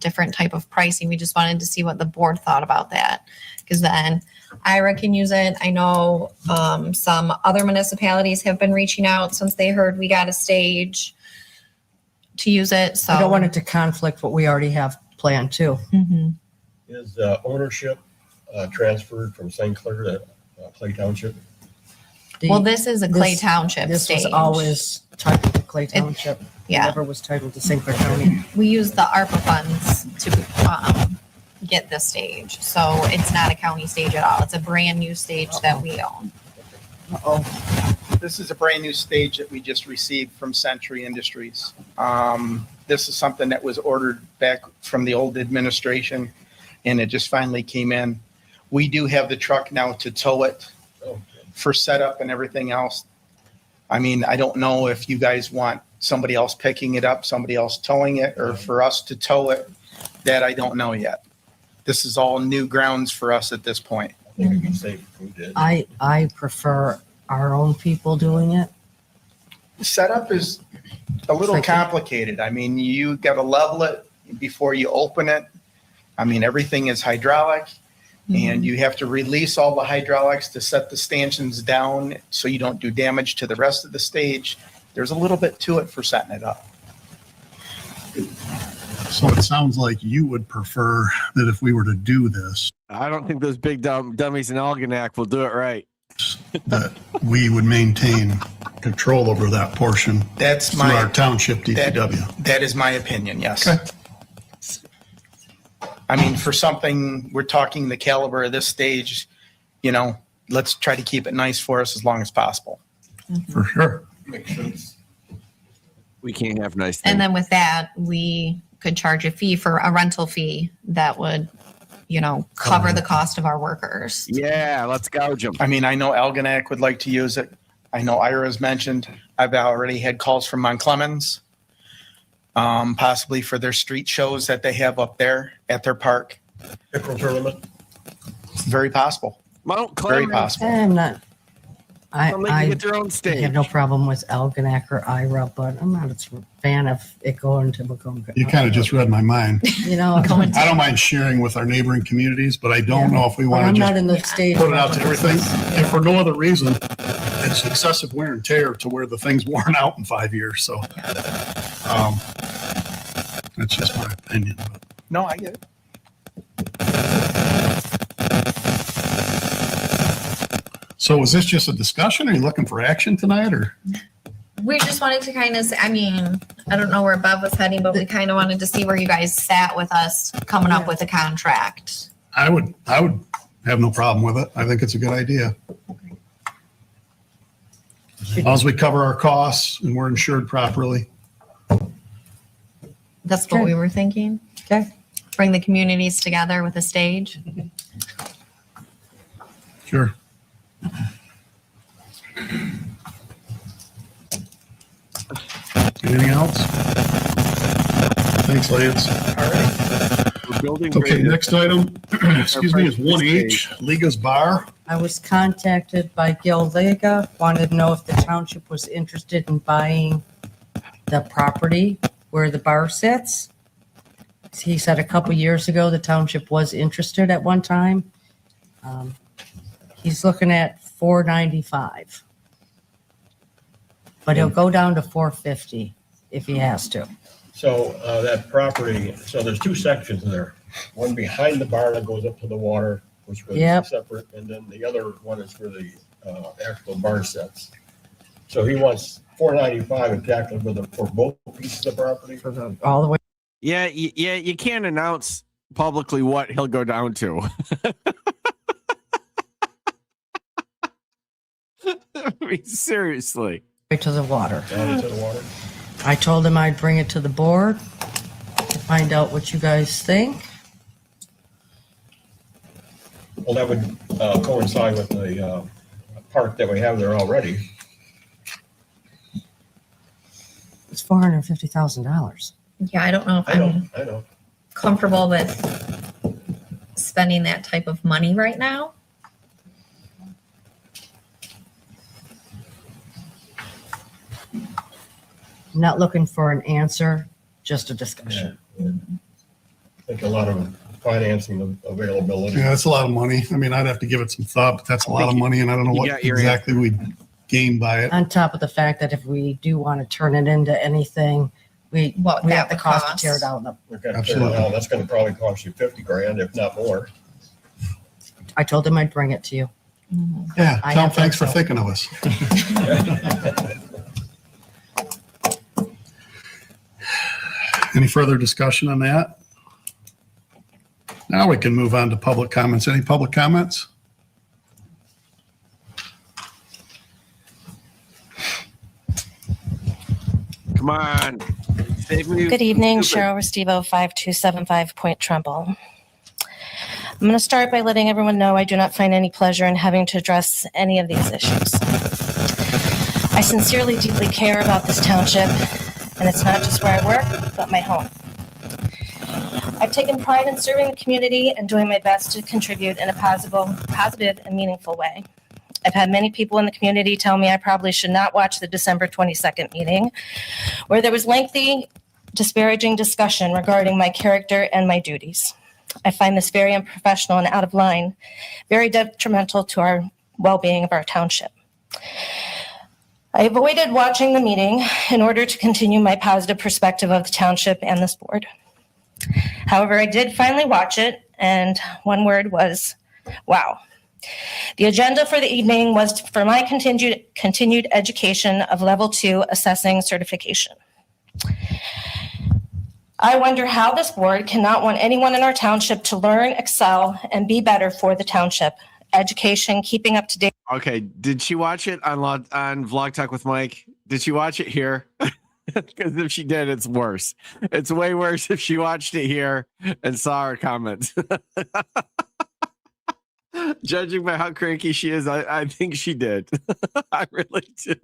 different type of pricing. We just wanted to see what the board thought about that, because then Ira can use it. I know some other municipalities have been reaching out since they heard we got a stage to use it. So I don't want it to conflict what we already have planned too. Mhm. Is ownership transferred from St. Clair to Clay Township? Well, this is a Clay This- Township This stage. was always titled to Clay Township. Yeah. Never was titled to St. Clair County. We use the ARPA funds to get this stage. So it's not a county stage at all. It's a brand new stage that we own. Uh-oh. This is a brand new stage that we just received from Century Industries. This is something that was ordered back from the old administration, and it just finally came in. We do have the truck now to tow it Oh, for setup and everything else. I mean, I don't know if you guys want somebody else picking it up, somebody else towing it, or for us to tow it. That I don't know yet. This is all new grounds for us at this point. I think it'd be safe if we did. I prefer our own people doing it. Setup is a little Tricky. complicated. I mean, you got to level it before you open it. I mean, everything is hydraulic, and you have to release all the hydraulics to set the stanchions down so you don't do damage to the rest of the stage. There's a little bit to it for setting it up. So it sounds like you would prefer that if we were to do this, I don't think those big dummies in Algonac will do it right. that we would maintain control over that portion That's through our my, township DPW. that is my opinion, yes. Okay. I mean, for something, we're talking the caliber of this stage, let's try to keep it nice for us as long as possible. For sure. Makes sense. We can't have nice things. And then with that, we could charge a fee for a rental fee that would, cover the cost of our workers. Yeah, let's gouge them. I mean, I know Algonac would like to use it. I know Ira's mentioned. I've already had calls from Mount Clemens, possibly for their street shows that they have up there at their park. Pickerel tournament? Very possible. Mount Very Clemens. possible. I'm not, Well, they can I get their own I stage. have no problem with Algonac or Ira, but I'm not a fan of it going to Macomb. You kind of just read my mind. You know, but I don't mind sharing with our neighboring communities, but I don't know if we want I'm to not just in the stage. put it out to everything. If for no other reason, it's excessive wear and tear to where the thing's worn out in 5 years. So that's just my opinion. But No, I get it. so is this just a discussion? Are you looking for action tonight or? We just wanted to kind of, I don't know where Bev was heading, but we kind of wanted to see where you guys sat with us coming up with a contract. I would have no problem with it. I think it's a good idea. As long as we cover our costs and we're insured properly. That's what Okay. we were thinking. Okay. Bring the communities together with a stage. Sure. Anything else? Thanks, Lance. We're building Okay, greater. next item, excuse me, is 1H, Liga's Bar. I was contacted by Gil Lega, wanted to know if the township was interested in buying the property where the bar sits. He said a couple years ago, the township was interested at one time. He's looking at $495. but he'll go down to 450 if he has to. So that property, so there's two sections there. One behind the barn that goes up to the water, which was Yep. separate, and then the other one is for the actual barn sets. So he wants 495 exactly for both pieces of property. All the way. Yeah, you can't announce publicly what he'll go down to. I mean, seriously. To the water. Down into the water. I told him I'd bring it to the board to find out what you guys think. Well, that would coincide with the park that we have there already. It's $450,000. Yeah, I don't know if I know, I'm I know. comfortable with spending that type of money right now. I'm not looking for an answer, just a discussion. I think a lot of financing availability. Yeah, that's a lot of money. I mean, I'd have to give it some thought, but that's a lot of money and I don't know You what got your exactly we gain by it. On top of the fact that if we do want to turn it into anything, we What have that the would cost to cost. tear down the, We've got to tear it Absolutely. down. That's going to probably cost you 50 grand, if not more. I told him I'd bring it to you. Yeah, I Tom, have thanks for that, so. thinking of us. Any further discussion on that? Now we can move on to public comments. Any public comments? Come on. Save me. Good evening, Stupid. Cheryl Restivo, 5275 Point Trumbull. I'm going to start by letting everyone know I do not find any pleasure in having to address any of these issues. I sincerely, deeply care about this township, and it's not just where I work, but my home. I've taken pride in serving the community and doing my best to contribute in a positive and meaningful way. I've had many people in the community tell me I probably should not watch the December 22nd meeting, where there was lengthy, disparaging discussion regarding my character and my duties. I find this very unprofessional and out of line, very detrimental to our well-being of our township. I avoided watching the meeting in order to continue my positive perspective of the township and this board. However, I did finally watch it, and one word was, wow. The agenda for the evening was for my continued education of level 2 assessing certification. I wonder how this board cannot want anyone in our township to learn, excel, and be better for the township. Education, keeping up to date. Okay, did she watch it on Vlog Talk with Mike? Did she watch it here? Because if she did, it's worse. It's way worse if she watched it here and saw our comments. Judging by how cranky she is, I think she did. I really do.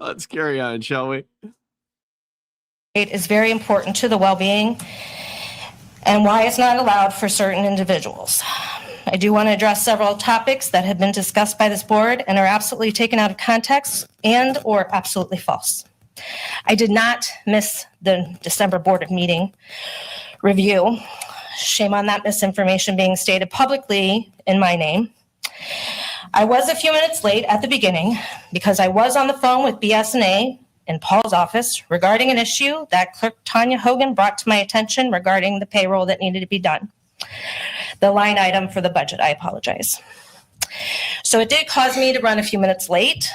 Let's carry on, shall we? It is very important to the well-being and why it's not allowed for certain individuals. I do want to address several topics that have been discussed by this board and are absolutely taken out of context and or absolutely false. I did not miss the December board of meeting review. Shame on that misinformation being stated publicly in my name. I was a few minutes late at the beginning because I was on the phone with BS&A in Paul's office regarding an issue that Clerk Tanya Hogan brought to my attention regarding the payroll that needed to be done. The line item for the budget, I apologize. So it did cause me to run a few minutes late.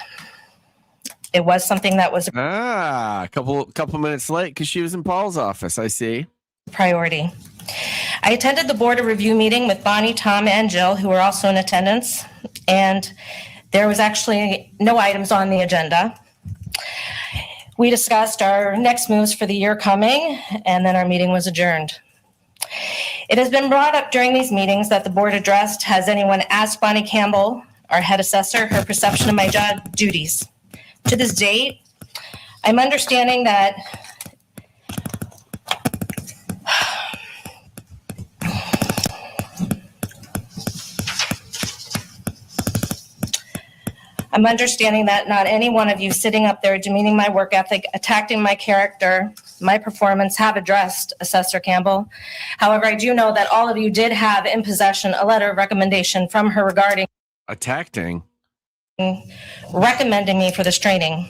It was something that was a A couple minutes late because she was in Paul's office. I see. priority. I attended the board of review meeting with Bonnie, Tom, and Jill, who were also in attendance, and there was actually no items on the agenda. We discussed our next moves for the year coming, and then our meeting was adjourned. It has been brought up during these meetings that the board addressed, has anyone asked Bonnie Campbell, our head assessor, her perception of my job duties? To this date, I'm understanding that not any one of you sitting up there demeaning my work ethic, attacking my character, my performance have addressed Assessor Campbell. However, I do know that all of you did have in possession a letter of recommendation from her regarding Attacking. recommending me for this training.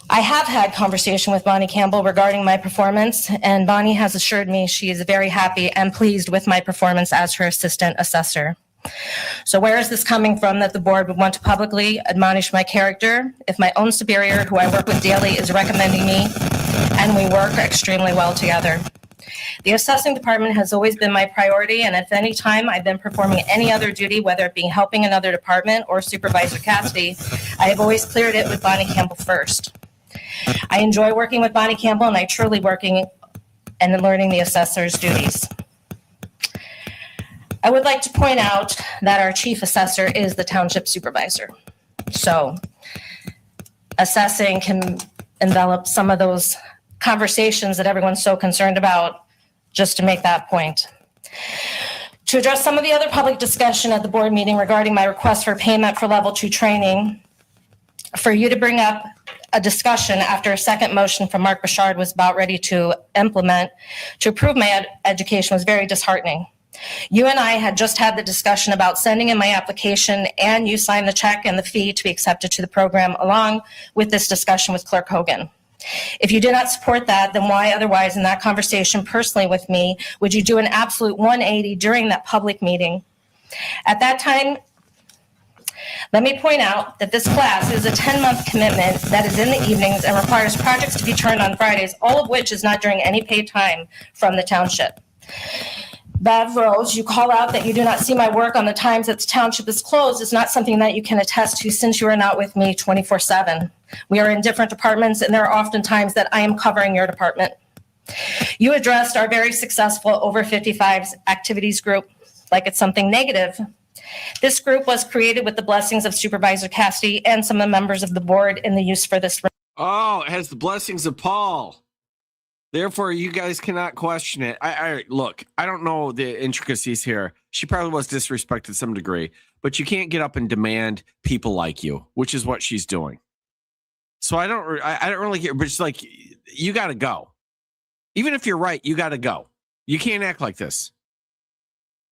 I have had conversation with Bonnie Campbell regarding my performance, and Bonnie has assured me she is very happy and pleased with my performance as her assistant assessor. So where is this coming from that the board would want to publicly admonish my character if my own superior, who I work with daily, is recommending me and we work extremely well together? The assessing department has always been my priority, and if any time I've been performing any other duty, whether it being helping another department or Supervisor Cassidy, I have always cleared it with Bonnie Campbell first. I enjoy working with Bonnie Campbell, and I truly working and learning the assessor's duties. I would like to point out that our chief assessor is the township supervisor. So assessing can envelop some of those conversations that everyone's so concerned about, just to make that point. To address some of the other public discussion at the board meeting regarding my request for payment for level 2 training, for you to bring up a discussion after a second motion from Mark Bouchard was about ready to implement to approve my education was very disheartening. You and I had just had the discussion about sending in my application, and you signed the check and the fee to be accepted to the program, along with this discussion with Clerk Hogan. If you did not support that, then why otherwise in that conversation personally with me would you do an absolute 180 during that public meeting? At that time, let me point out that this class is a 10-month commitment that is in the evenings and requires projects to be turned on Fridays, all of which is not during any paid time from the township. Bev Rose, you call out that you do not see my work on the times that the township is closed is not something that you can attest to since you are not with me 24/7. We are in different departments, and there are often times that I am covering your department. You addressed our very successful over 55s activities group like it's something negative. This group was created with the blessings of Supervisor Cassidy and some of the members of the board in the use for this. Oh, it has the blessings of Paul. Therefore, you guys cannot question it. Look, I don't know the intricacies here. She probably was disrespected to some degree, but you can't get up and demand people like you, which is what she's doing. So I don't really care, but it's like, you got to go. Even if you're right, you got to go. You can't act like this.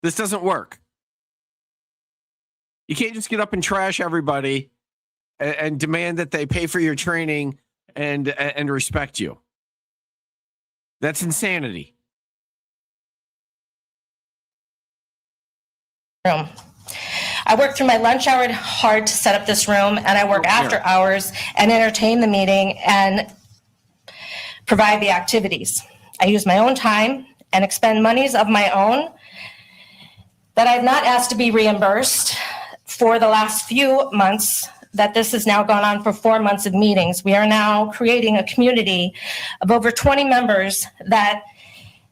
This doesn't work. You can't just get up and trash everybody and demand that they pay for your training and respect you. That's insanity. Room. I work through my lunch hour hard to set up this room, and I work after hours and entertain the meeting and provide the activities. I use my own time and expend monies of my own that I've not asked to be reimbursed for the last few months that this has now gone on for 4 months of meetings. We are now creating a community of over 20 members that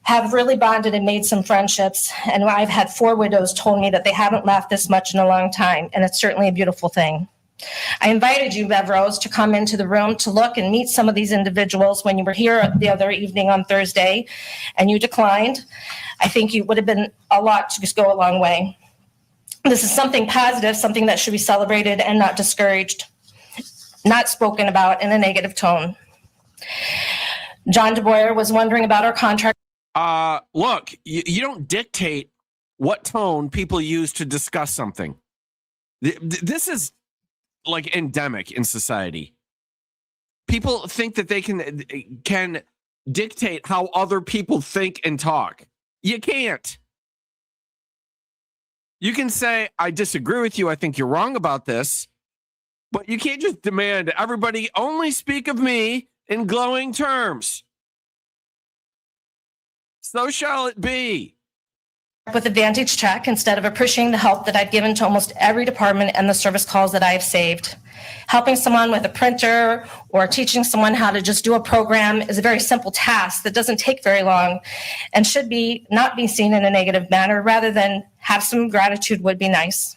have really bonded and made some friendships. And I've had 4 widows told me that they haven't laughed this much in a long time. And it's certainly a beautiful thing. I invited you, Bev Rose, to come into the room to look and meet some of these individuals when you were here the other evening on Thursday, and you declined. I think you would have been a lot to just go a long way. This is something positive, something that should be celebrated and not discouraged, not spoken about in a negative tone. John DeBoyer was wondering about our contract. Look, you don't dictate what tone people use to discuss something. This is like endemic in society. People think that they can dictate how other people think and talk. You can't. You can say, I disagree with you. I think you're wrong about this. But you can't just demand everybody only speak of me in glowing terms. So shall it be. With Advantage Tech instead of appreciating the help that I've given to almost every department and the service calls that I have saved. Helping someone with a printer or teaching someone how to just do a program is a very simple task that doesn't take very long and should not be seen in a negative manner. Rather than have some gratitude would be nice.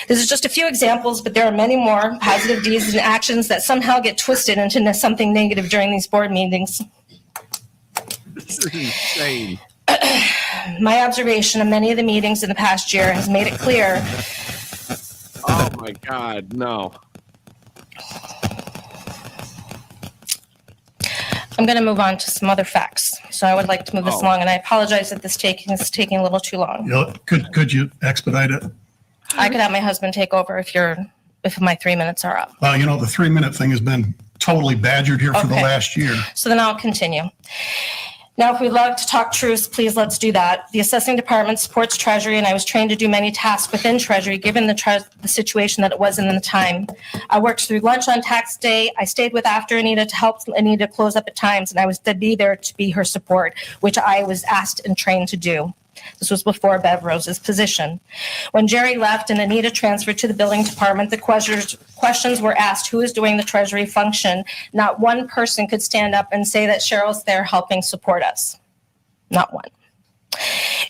This is just a few examples, but there are many more positive deeds and actions that somehow get twisted into something negative during these board meetings. This is insane. My observation of many of the meetings in the past year has made it clear. Oh my God, no. I'm going to move on to some other facts. So I would like to move this along, and I apologize that this is taking a little too long. Could you expedite it? I could have my husband take over if if my 3 minutes are up. You know, the 3-minute thing has been totally badgered here for the Okay. last year. So then I'll continue. Now, if we'd love to talk truths, please let's do that. The assessing department supports Treasury, and I was trained to do many tasks within Treasury, given the situation that it was in the time. I worked through lunch on tax day. I stayed with after Anita to help Anita close up at times, and I was to be there to be her support, which I was asked and trained to do. This was before Bev Rose's position. When Jerry left and Anita transferred to the billing department, the questions were asked, who is doing the Treasury function? Not one person could stand up and say that Cheryl's there helping support us. Not one.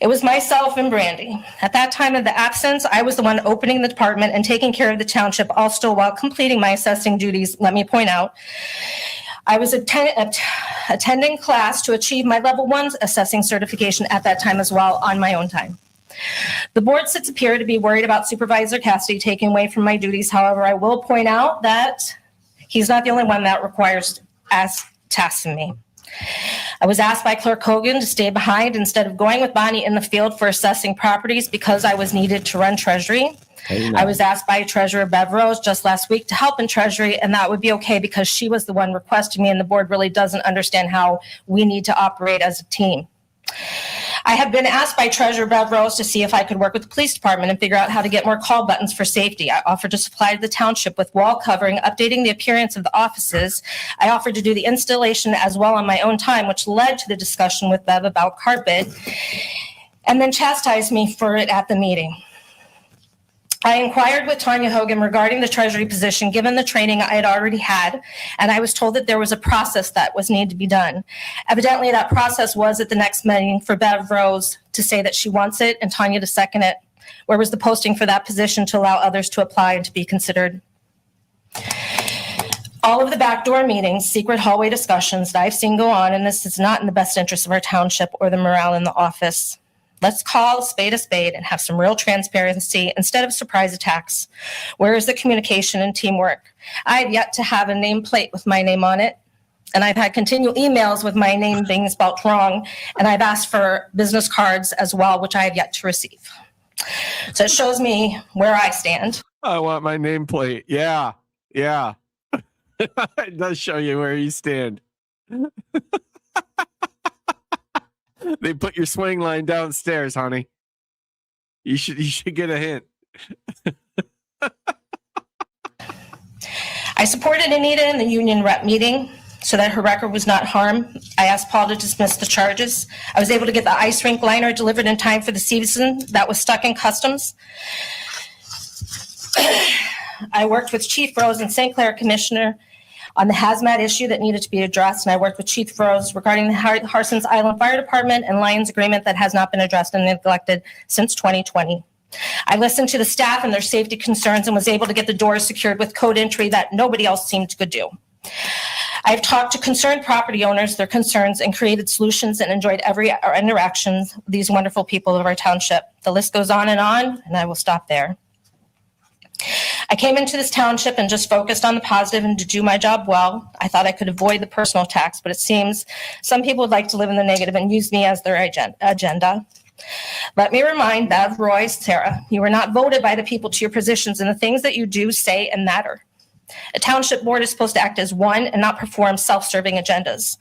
It was myself and Brandy. At that time of the absence, I was the one opening the department and taking care of the township, all still while completing my assessing duties, let me point out. I was attending class to achieve my level 1 assessing certification at that time as well on my own time. The board sits appear to be worried about Supervisor Cassidy taking away from my duties. However, I will point out that he's not the only one that requires tasks from me. I was asked by Clerk Hogan to stay behind instead of going with Bonnie in the field for assessing properties because I was needed to run Treasury. I was asked by Treasurer Bev Rose just last week to help in Treasury, and that would be okay because she was the one requesting me, and the board really doesn't understand how we need to operate as a team. I have been asked by Treasurer Bev Rose to see if I could work with the police department and figure out how to get more call buttons for safety. I offered to supply the township with wall covering, updating the appearance of the offices. I offered to do the installation as well on my own time, which led to the discussion with Bev about carpet, and then chastised me for it at the meeting. I inquired with Tanya Hogan regarding the Treasury position, given the training I had already had, and I was told that there was a process that was needed to be done. Evidently, that process was at the next meeting for Bev Rose to say that she wants it and Tanya to second it. Where was the posting for that position to allow others to apply and to be considered? All of the backdoor meetings, secret hallway discussions that I've seen go on, and this is not in the best interest of our township or the morale in the office. Let's call a spade and have some real transparency instead of surprise attacks. Where is the communication and teamwork? I have yet to have a nameplate with my name on it, and I've had continual emails with my name being spelled wrong, and I've asked for business cards as well, which I have yet to receive. So it shows me where I stand. I want my nameplate. Yeah. It does show you where you stand. They put your swing line downstairs, honey. You should get a hint. I supported Anita in the union rep meeting so that her record was not harmed. I asked Paul to dismiss the charges. I was able to get the ice rink liner delivered in time for the season that was stuck in customs. I worked with Chief Rose and St. Clair Commissioner on the hazmat issue that needed to be addressed, and I worked with Chief Rose regarding the Harson's Island Fire Department and Lions agreement that has not been addressed and neglected since 2020. I listened to the staff and their safety concerns and was able to get the doors secured with code entry that nobody else seemed to do. I've talked to concerned property owners, their concerns, and created solutions and enjoyed every interaction with these wonderful people of our township. The list goes on, and I will stop there. I came into this township and just focused on the positive and to do my job well. I thought I could avoid the personal attacks, but it seems some people would like to live in the negative and use me as their agenda. Let me remind Bev, Roy, Sarah, you were not voted by the people to your positions, and the things that you do, say, and matter. A township board is supposed to act as one and not perform self-serving agendas.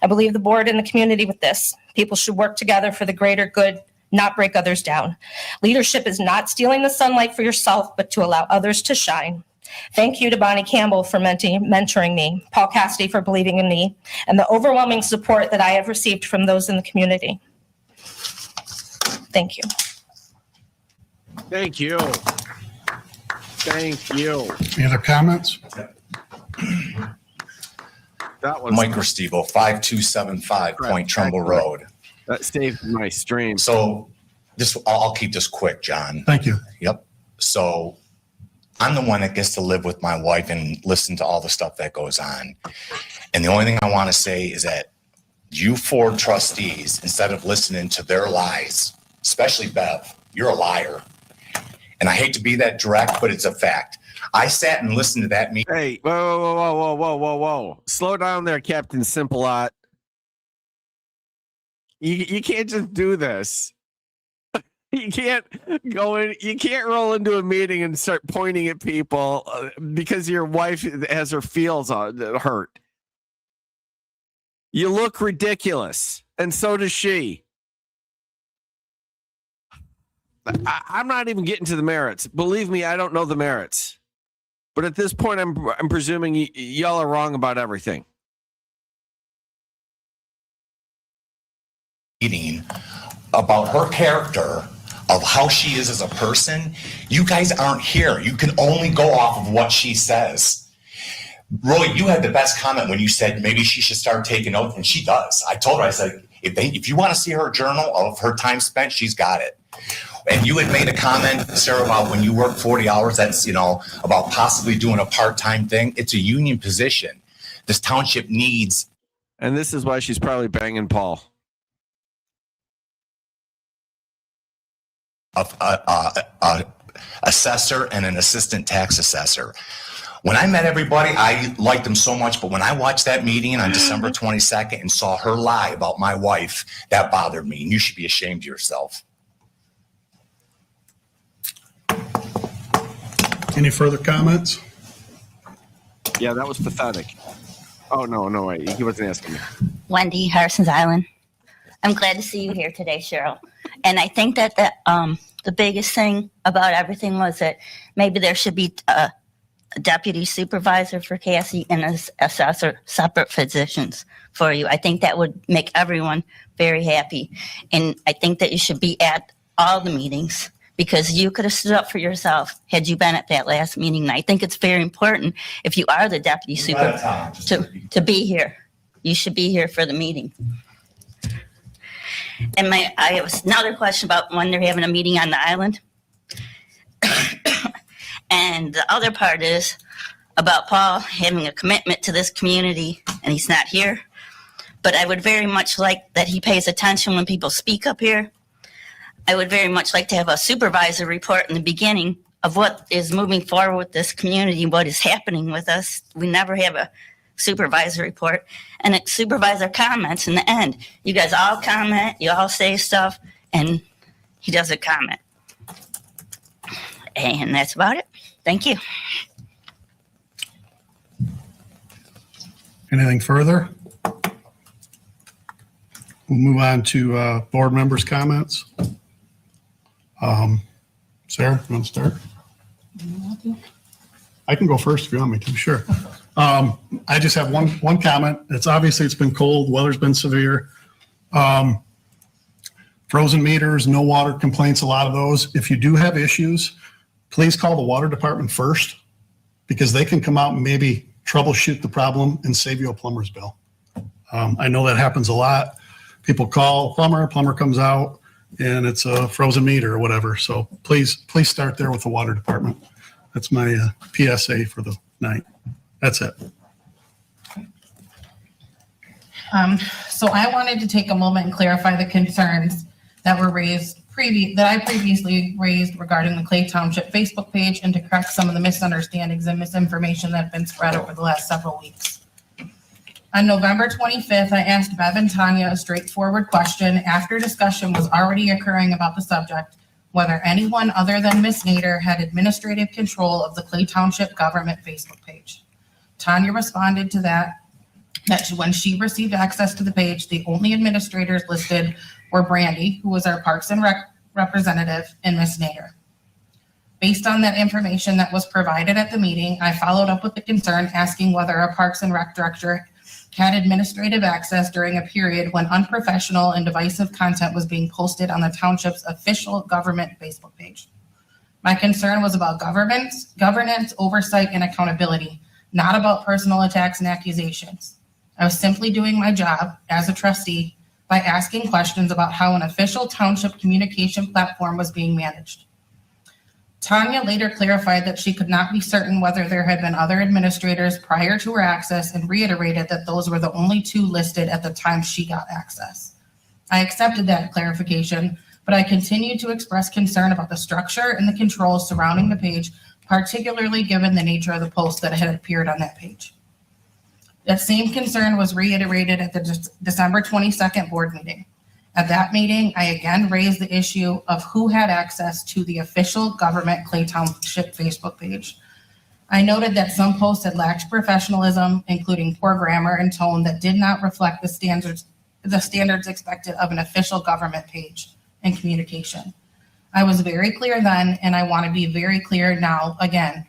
I believe the board and the community with this. People should work together for the greater good, not break others down. Leadership is not stealing the sunlight for yourself, but to allow others to shine. Thank you to Bonnie Campbell for mentoring me, Paul Cassidy for believing in me, and the overwhelming support that I have received from those in the community. Thank you. Thank you. Thank you. Any other comments? That was Mike Restivo, 5275 Point Trumbull Road. That saved my stream. So I'll keep this quick, John. Thank you. Yep. So I'm the one that gets to live with my wife and listen to all the stuff that goes on. And the only thing I want to say is that you four trustees, instead of listening to their lies, especially Bev, you're a liar. And I hate to be that direct, but it's a fact. I sat and listened to that meeting. Hey, whoa. Slow down there, Captain Simplot. You can't just do this. You can't go in. You can't roll into a meeting and start pointing at people because your wife has her feels hurt. You look ridiculous, and so does she. I'm not even getting to the merits. Believe me, I don't know the merits. But at this point, I'm presuming y'all are wrong about everything. Meeting about her character, of how she is as a person. You guys aren't here. You can only go off of what she says. Roy, you had the best comment when you said maybe she should start taking notes, and she does. I told her, I said, if you want to see her journal of her time spent, she's got it. And you had made a comment, Sarah, about when you work 40 hours, that's, about possibly doing a part-time thing. It's a union position. This township needs. And this is why she's probably banging Paul. A assessor and an assistant tax assessor. When I met everybody, I liked them so much, but when I watched that meeting on December 22nd and saw her lie about my wife, that bothered me, and you should be ashamed of yourself. Any further comments? Yeah, that was pathetic. Oh, no, wait, he wasn't asking me. Wendy, Harson's Island. I'm glad to see you here today, Cheryl. And I think that the biggest thing about everything was that maybe there should be a deputy supervisor for Cassie and an assessor, separate positions for you. I think that would make everyone very happy. And I think that you should be at all the meetings, because you could have stood up for yourself had you been at that last meeting. And I think it's very important, if you are the deputy supervisor, to be here. You should be here for the meeting. And I have another question about when they're having a meeting on the island. And the other part is about Paul having a commitment to this community, and he's not here. But I would very much like that he pays attention when people speak up here. I would very much like to have a supervisor report in the beginning of what is moving forward with this community, what is happening with us. We never have a supervisor report, and a supervisor comments in the end. You guys all comment, you all say stuff, and he doesn't comment. And that's about it. Thank you. Anything further? We'll move on to board members' comments. Sarah, you want to start? I can go first if you want me to, sure. I just have one comment. It's been cold, weather's been severe. Frozen meters, no water complaints, a lot of those. If you do have issues, please call the water department first, because they can come out and maybe troubleshoot the problem and save you a plumber's bill. I know that happens a lot. People call plumber comes out, and it's a frozen meter or whatever. So please start there with the water department. That's my PSA for the night. That's it. So I wanted to take a moment and clarify the concerns that were raised that I previously raised regarding the Clay Township Facebook page, and to correct some of the misunderstandings and misinformation that have been spread over the last several weeks. On November 25th, I asked Bev and Tanya a straightforward question after discussion was already occurring about the subject, whether anyone other than Ms. Nader had administrative control of the Clay Township government Facebook page. Tanya responded to that when she received access to the page, the only administrators listed were Brandy, who was our Parks and Rec representative, and Ms. Nader. Based on that information that was provided at the meeting, I followed up with the concern asking whether a Parks and Rec director had administrative access during a period when unprofessional and divisive content was being posted on the township's official government Facebook page. My concern was about governance, oversight, and accountability, not about personal attacks and accusations. I was simply doing my job as a trustee by asking questions about how an official township communication platform was being managed. Tanya later clarified that she could not be certain whether there had been other administrators prior to her access, and reiterated that those were the only two listed at the time she got access. I accepted that clarification, but I continued to express concern about the structure and the controls surrounding the page, particularly given the nature of the post that had appeared on that page. That same concern was reiterated at the December 22nd board meeting. At that meeting, I again raised the issue of who had access to the official government Clay Township Facebook page. I noted that some posts had lacked professionalism, including poor grammar and tone that did not reflect the standards expected of an official government page and communication. I was very clear then, and I want to be very clear now again,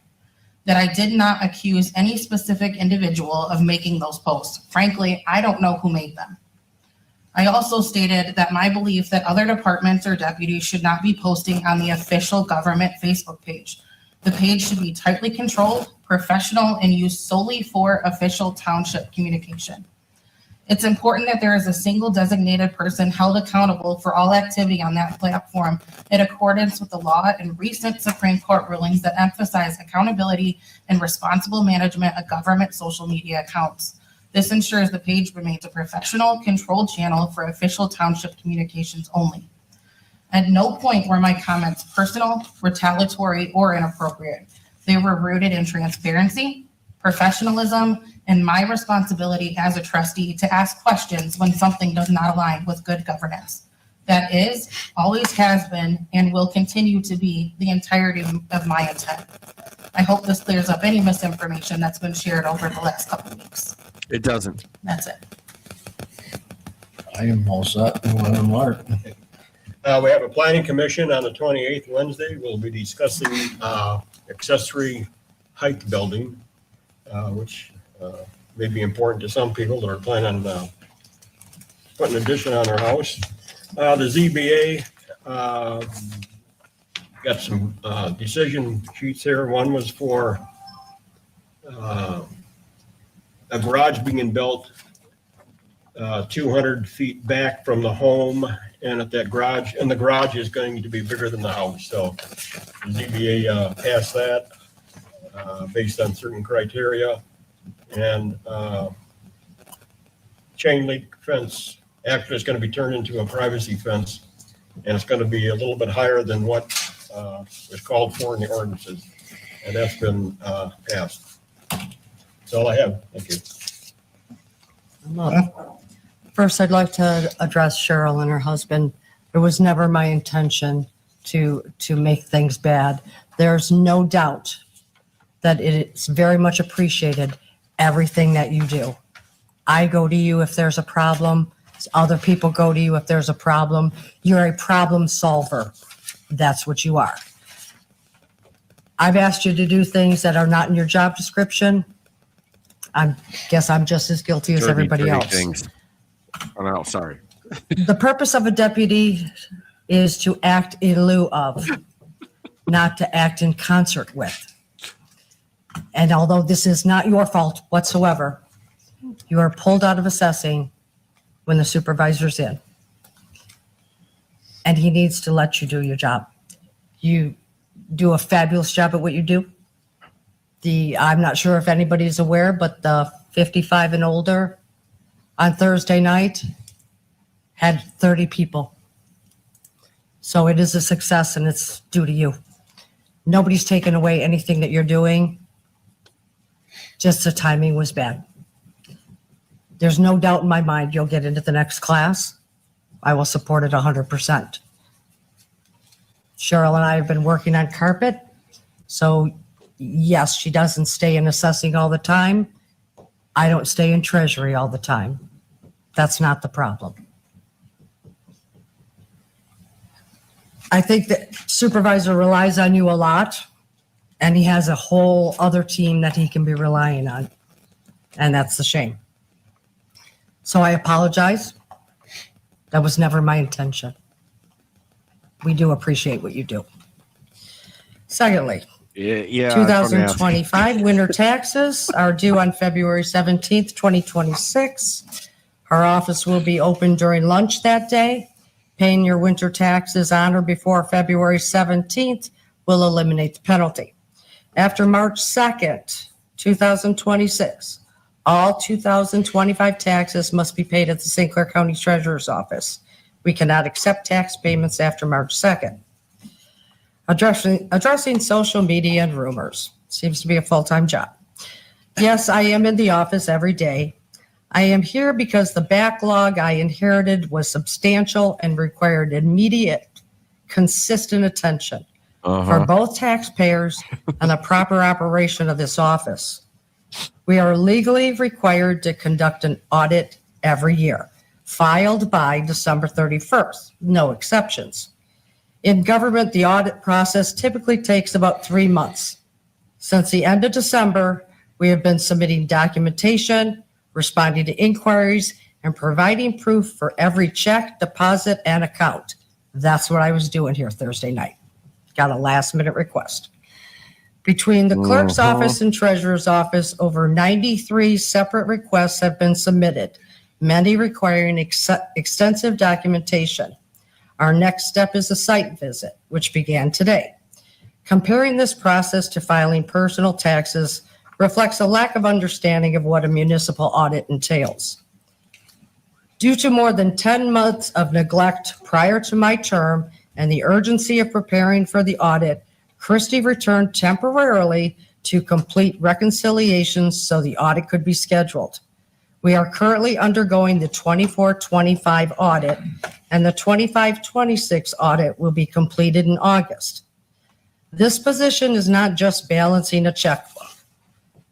that I did not accuse any specific individual of making those posts. Frankly, I don't know who made them. I also stated that my belief that other departments or deputies should not be posting on the official government Facebook page. The page should be tightly controlled, professional, and used solely for official township communication. It's important that there is a single designated person held accountable for all activity on that platform in accordance with the law and recent Supreme Court rulings that emphasize accountability and responsible management of government social media accounts. This ensures the page remains a professional, controlled channel for official township communications only. At no point were my comments personal, retaliatory, or inappropriate. They were rooted in transparency, professionalism, and my responsibility as a trustee to ask questions when something does not align with good governance. That is, always has been, and will continue to be the entirety of my intent. I hope this clears up any misinformation that's been shared over the last couple of weeks. It doesn't. That's it. I am all set. Mark. We have a planning commission on the 28th Wednesday. We'll be discussing accessory height building, which may be important to some people that are planning on putting an addition on their house. The ZBA got some decision sheets here. One was for a garage being built 200 feet back from the home, and at that garage, and the garage is going to be bigger than the house. So the ZBA passed that based on certain criteria. And chain link fence actually is going to be turned into a privacy fence, and it's going to be a little bit higher than what was called for in the ordinances, and that's been passed. That's all I have. Thank you. First, I'd like to address Cheryl and her husband. It was never my intention to make things bad. There's no doubt that it's very much appreciated, everything that you do. I go to you if there's a problem. Other people go to you if there's a problem. You're a problem solver. That's what you are. I've asked you to do things that are not in your job description. I guess I'm just as guilty as everybody else. Things. Oh, no, sorry. The purpose of a deputy is to act in lieu of, not to act in concert with. And although this is not your fault whatsoever, you are pulled out of assessing when the supervisor's in. And he needs to let you do your job. You do a fabulous job at what you do. I'm not sure if anybody's aware, but the 55 and older on Thursday night had 30 people. So it is a success, and it's due to you. Nobody's taken away anything that you're doing. Just the timing was bad. There's no doubt in my mind you'll get into the next class. I will support it 100%. Cheryl and I have been working on carpet. So yes, she doesn't stay in assessing all the time. I don't stay in treasury all the time. That's not the problem. I think that supervisor relies on you a lot, and he has a whole other team that he can be relying on. And that's a shame. So I apologize. That was never my intention. We do appreciate what you do. Secondly, Yeah. 2025 winter taxes are due on February 17th, 2026. Our office will be open during lunch that day. Paying your winter taxes on or before February 17th will eliminate the penalty. After March 2nd, 2026, all 2025 taxes must be paid at the St. Clair County Treasurer's Office. We cannot accept tax payments after March 2nd. Addressing social media and rumors seems to be a full-time job. Yes, I am in the office every day. I am here because the backlog I inherited was substantial and required immediate, consistent attention for both taxpayers and the proper operation of this office. We are legally required to conduct an audit every year, filed by December 31st, no exceptions. In government, the audit process typically takes about 3 months. Since the end of December, we have been submitting documentation, responding to inquiries, and providing proof for every check, deposit, and account. That's what I was doing here Thursday night. Got a last-minute request. Between the clerk's office and treasurer's office, over 93 separate requests have been submitted, many requiring extensive documentation. Our next step is a site visit, which began today. Comparing this process to filing personal taxes reflects a lack of understanding of what a municipal audit entails. Due to more than 10 months of neglect prior to my term and the urgency of preparing for the audit, Christie returned temporarily to complete reconciliations so the audit could be scheduled. We are currently undergoing the 24-25 audit, and the 25-26 audit will be completed in August. This position is not just balancing a checkbook.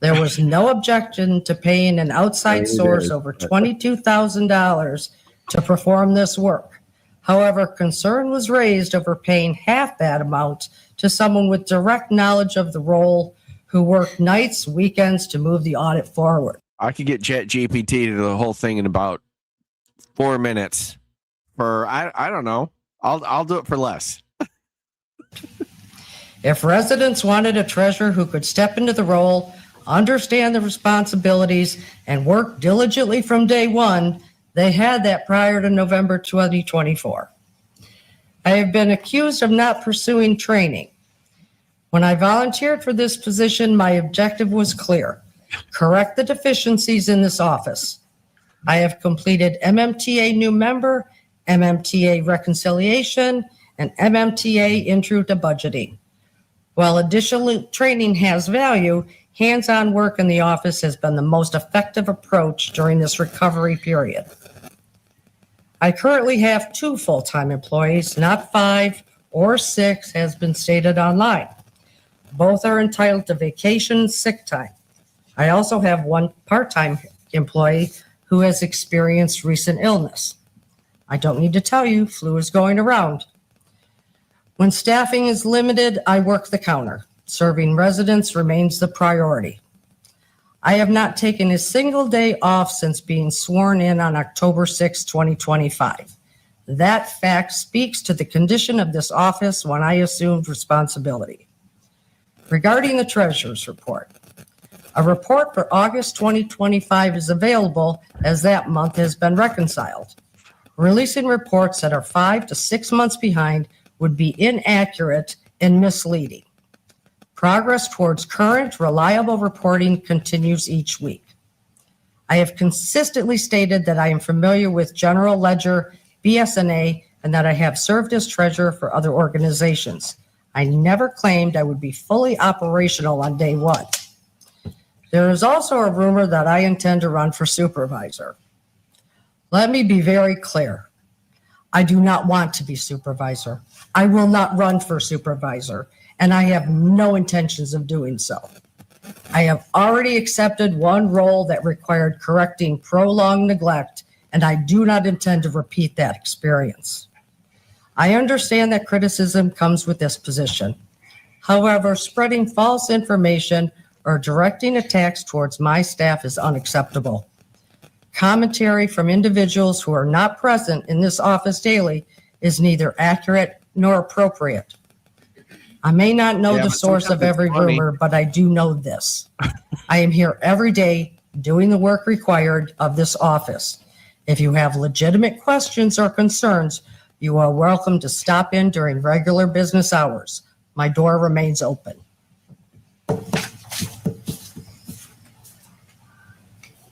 There was no objection to paying an outside source over $22,000 to perform this work. However, concern was raised over paying half that amount to someone with direct knowledge of the role who worked nights, weekends to move the audit forward. I could get ChatGPT to do the whole thing in about 4 minutes. For I don't know. I'll do it for less. If residents wanted a treasurer who could step into the role, understand the responsibilities, and work diligently from day one, they had that prior to November 2024. I have been accused of not pursuing training. When I volunteered for this position, my objective was clear: correct the deficiencies in this office. I have completed MMTA new member, MMTA reconciliation, and MMTA intro to budgeting. While additional training has value, hands-on work in the office has been the most effective approach during this recovery period. I currently have 2 full-time employees, not 5 or 6 has been stated online. Both are entitled to vacation and sick time. I also have 1 part-time employee who has experienced recent illness. I don't need to tell you, flu is going around. When staffing is limited, I work the counter. Serving residents remains the priority. I have not taken a single day off since being sworn in on October 6, 2025. That fact speaks to the condition of this office when I assumed responsibility. Regarding the treasurer's report, a report for August 2025 is available as that month has been reconciled. Releasing reports that are 5 to 6 months behind would be inaccurate and misleading. Progress towards current, reliable reporting continues each week. I have consistently stated that I am familiar with General Ledger, BSNA, and that I have served as treasurer for other organizations. I never claimed I would be fully operational on day one. There is also a rumor that I intend to run for supervisor. Let me be very clear. I do not want to be supervisor. I will not run for supervisor, and I have no intentions of doing so. I have already accepted one role that required correcting prolonged neglect, and I do not intend to repeat that experience. I understand that criticism comes with this position. However, spreading false information or directing attacks towards my staff is unacceptable. Commentary from individuals who are not present in this office daily is neither accurate nor appropriate. I may not know the source of every rumor, but I do know this. I am here every day doing the work required of this office. If you have legitimate questions or concerns, you are welcome to stop in during regular business hours. My door remains open.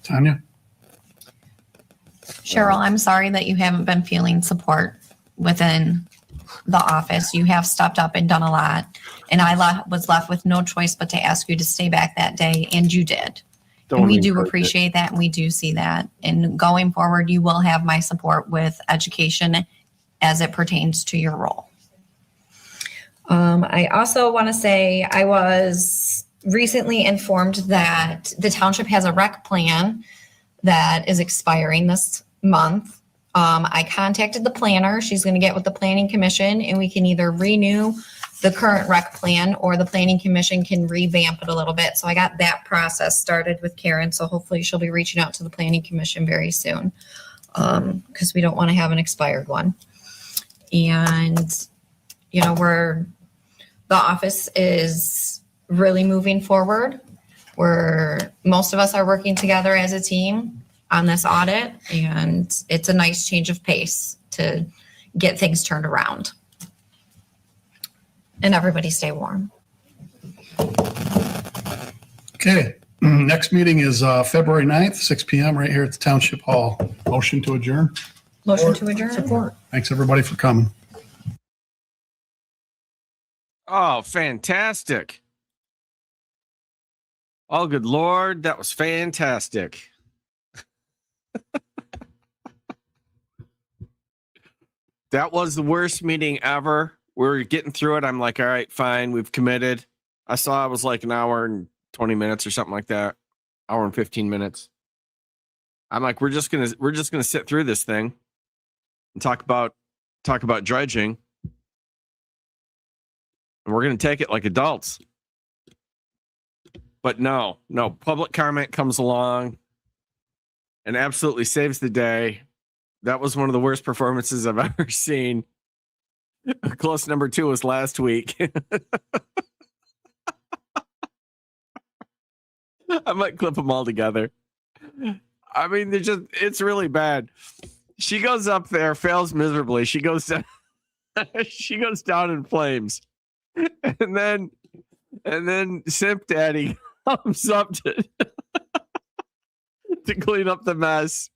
Tanya? Cheryl, I'm sorry that you haven't been feeling support within the office. You have stepped up and done a lot. And I was left with no choice but to ask you to stay back that day, and you did. Don't we do encourage it. appreciate that. And we do see that. And going forward, you will have my support with education as it pertains to your role. I also want to say I was recently informed that the township has a rec plan that is expiring this month. I contacted the planner. She's going to get with the planning commission and we can either renew the current rec plan or the planning commission can revamp it a little bit. So I got that process started with Karen. So hopefully she'll be reaching out to the planning commission very soon because we don't want to have an expired one. And, you know, the office is really moving forward. Most of us are working together as a team on this audit, and it's a nice change of pace to get things turned around. And everybody stay warm. Okay, next meeting is February 9th, 6 PM, right here at the Township Hall. Motion to adjourn. Motion to adjourn. Support. Thanks, everybody, for coming. Oh, fantastic. Oh, good Lord. That was fantastic. That was the worst meeting ever. We're getting through it. I'm like, all right, fine. We've committed. I saw it was like an hour and 20 minutes or something like that. Hour and 15 minutes. I'm like, we're just gonna sit through this thing and talk about dredging. And we're gonna take it like adults. But no, public comment comes along and absolutely saves the day. That was one of the worst performances I've ever seen. Close number 2 was last week. I might clip them all together. I mean, it's really bad. She goes up there, fails miserably. She goes down, she goes down in flames. And then Simp Daddy comes up to clean up the mess.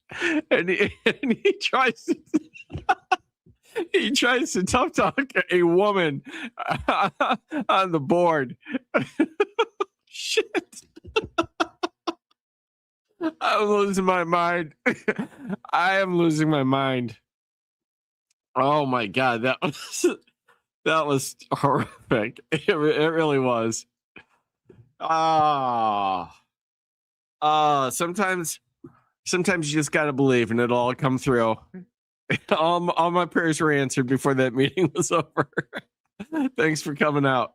And he tries to tough talk a woman on the board. Shit. I'm losing my mind. I am losing my mind. Oh my God. That was horrific. It really was. Sometimes you just got to believe and it'll all come through. All my prayers were answered before that meeting was over. Thanks for coming out.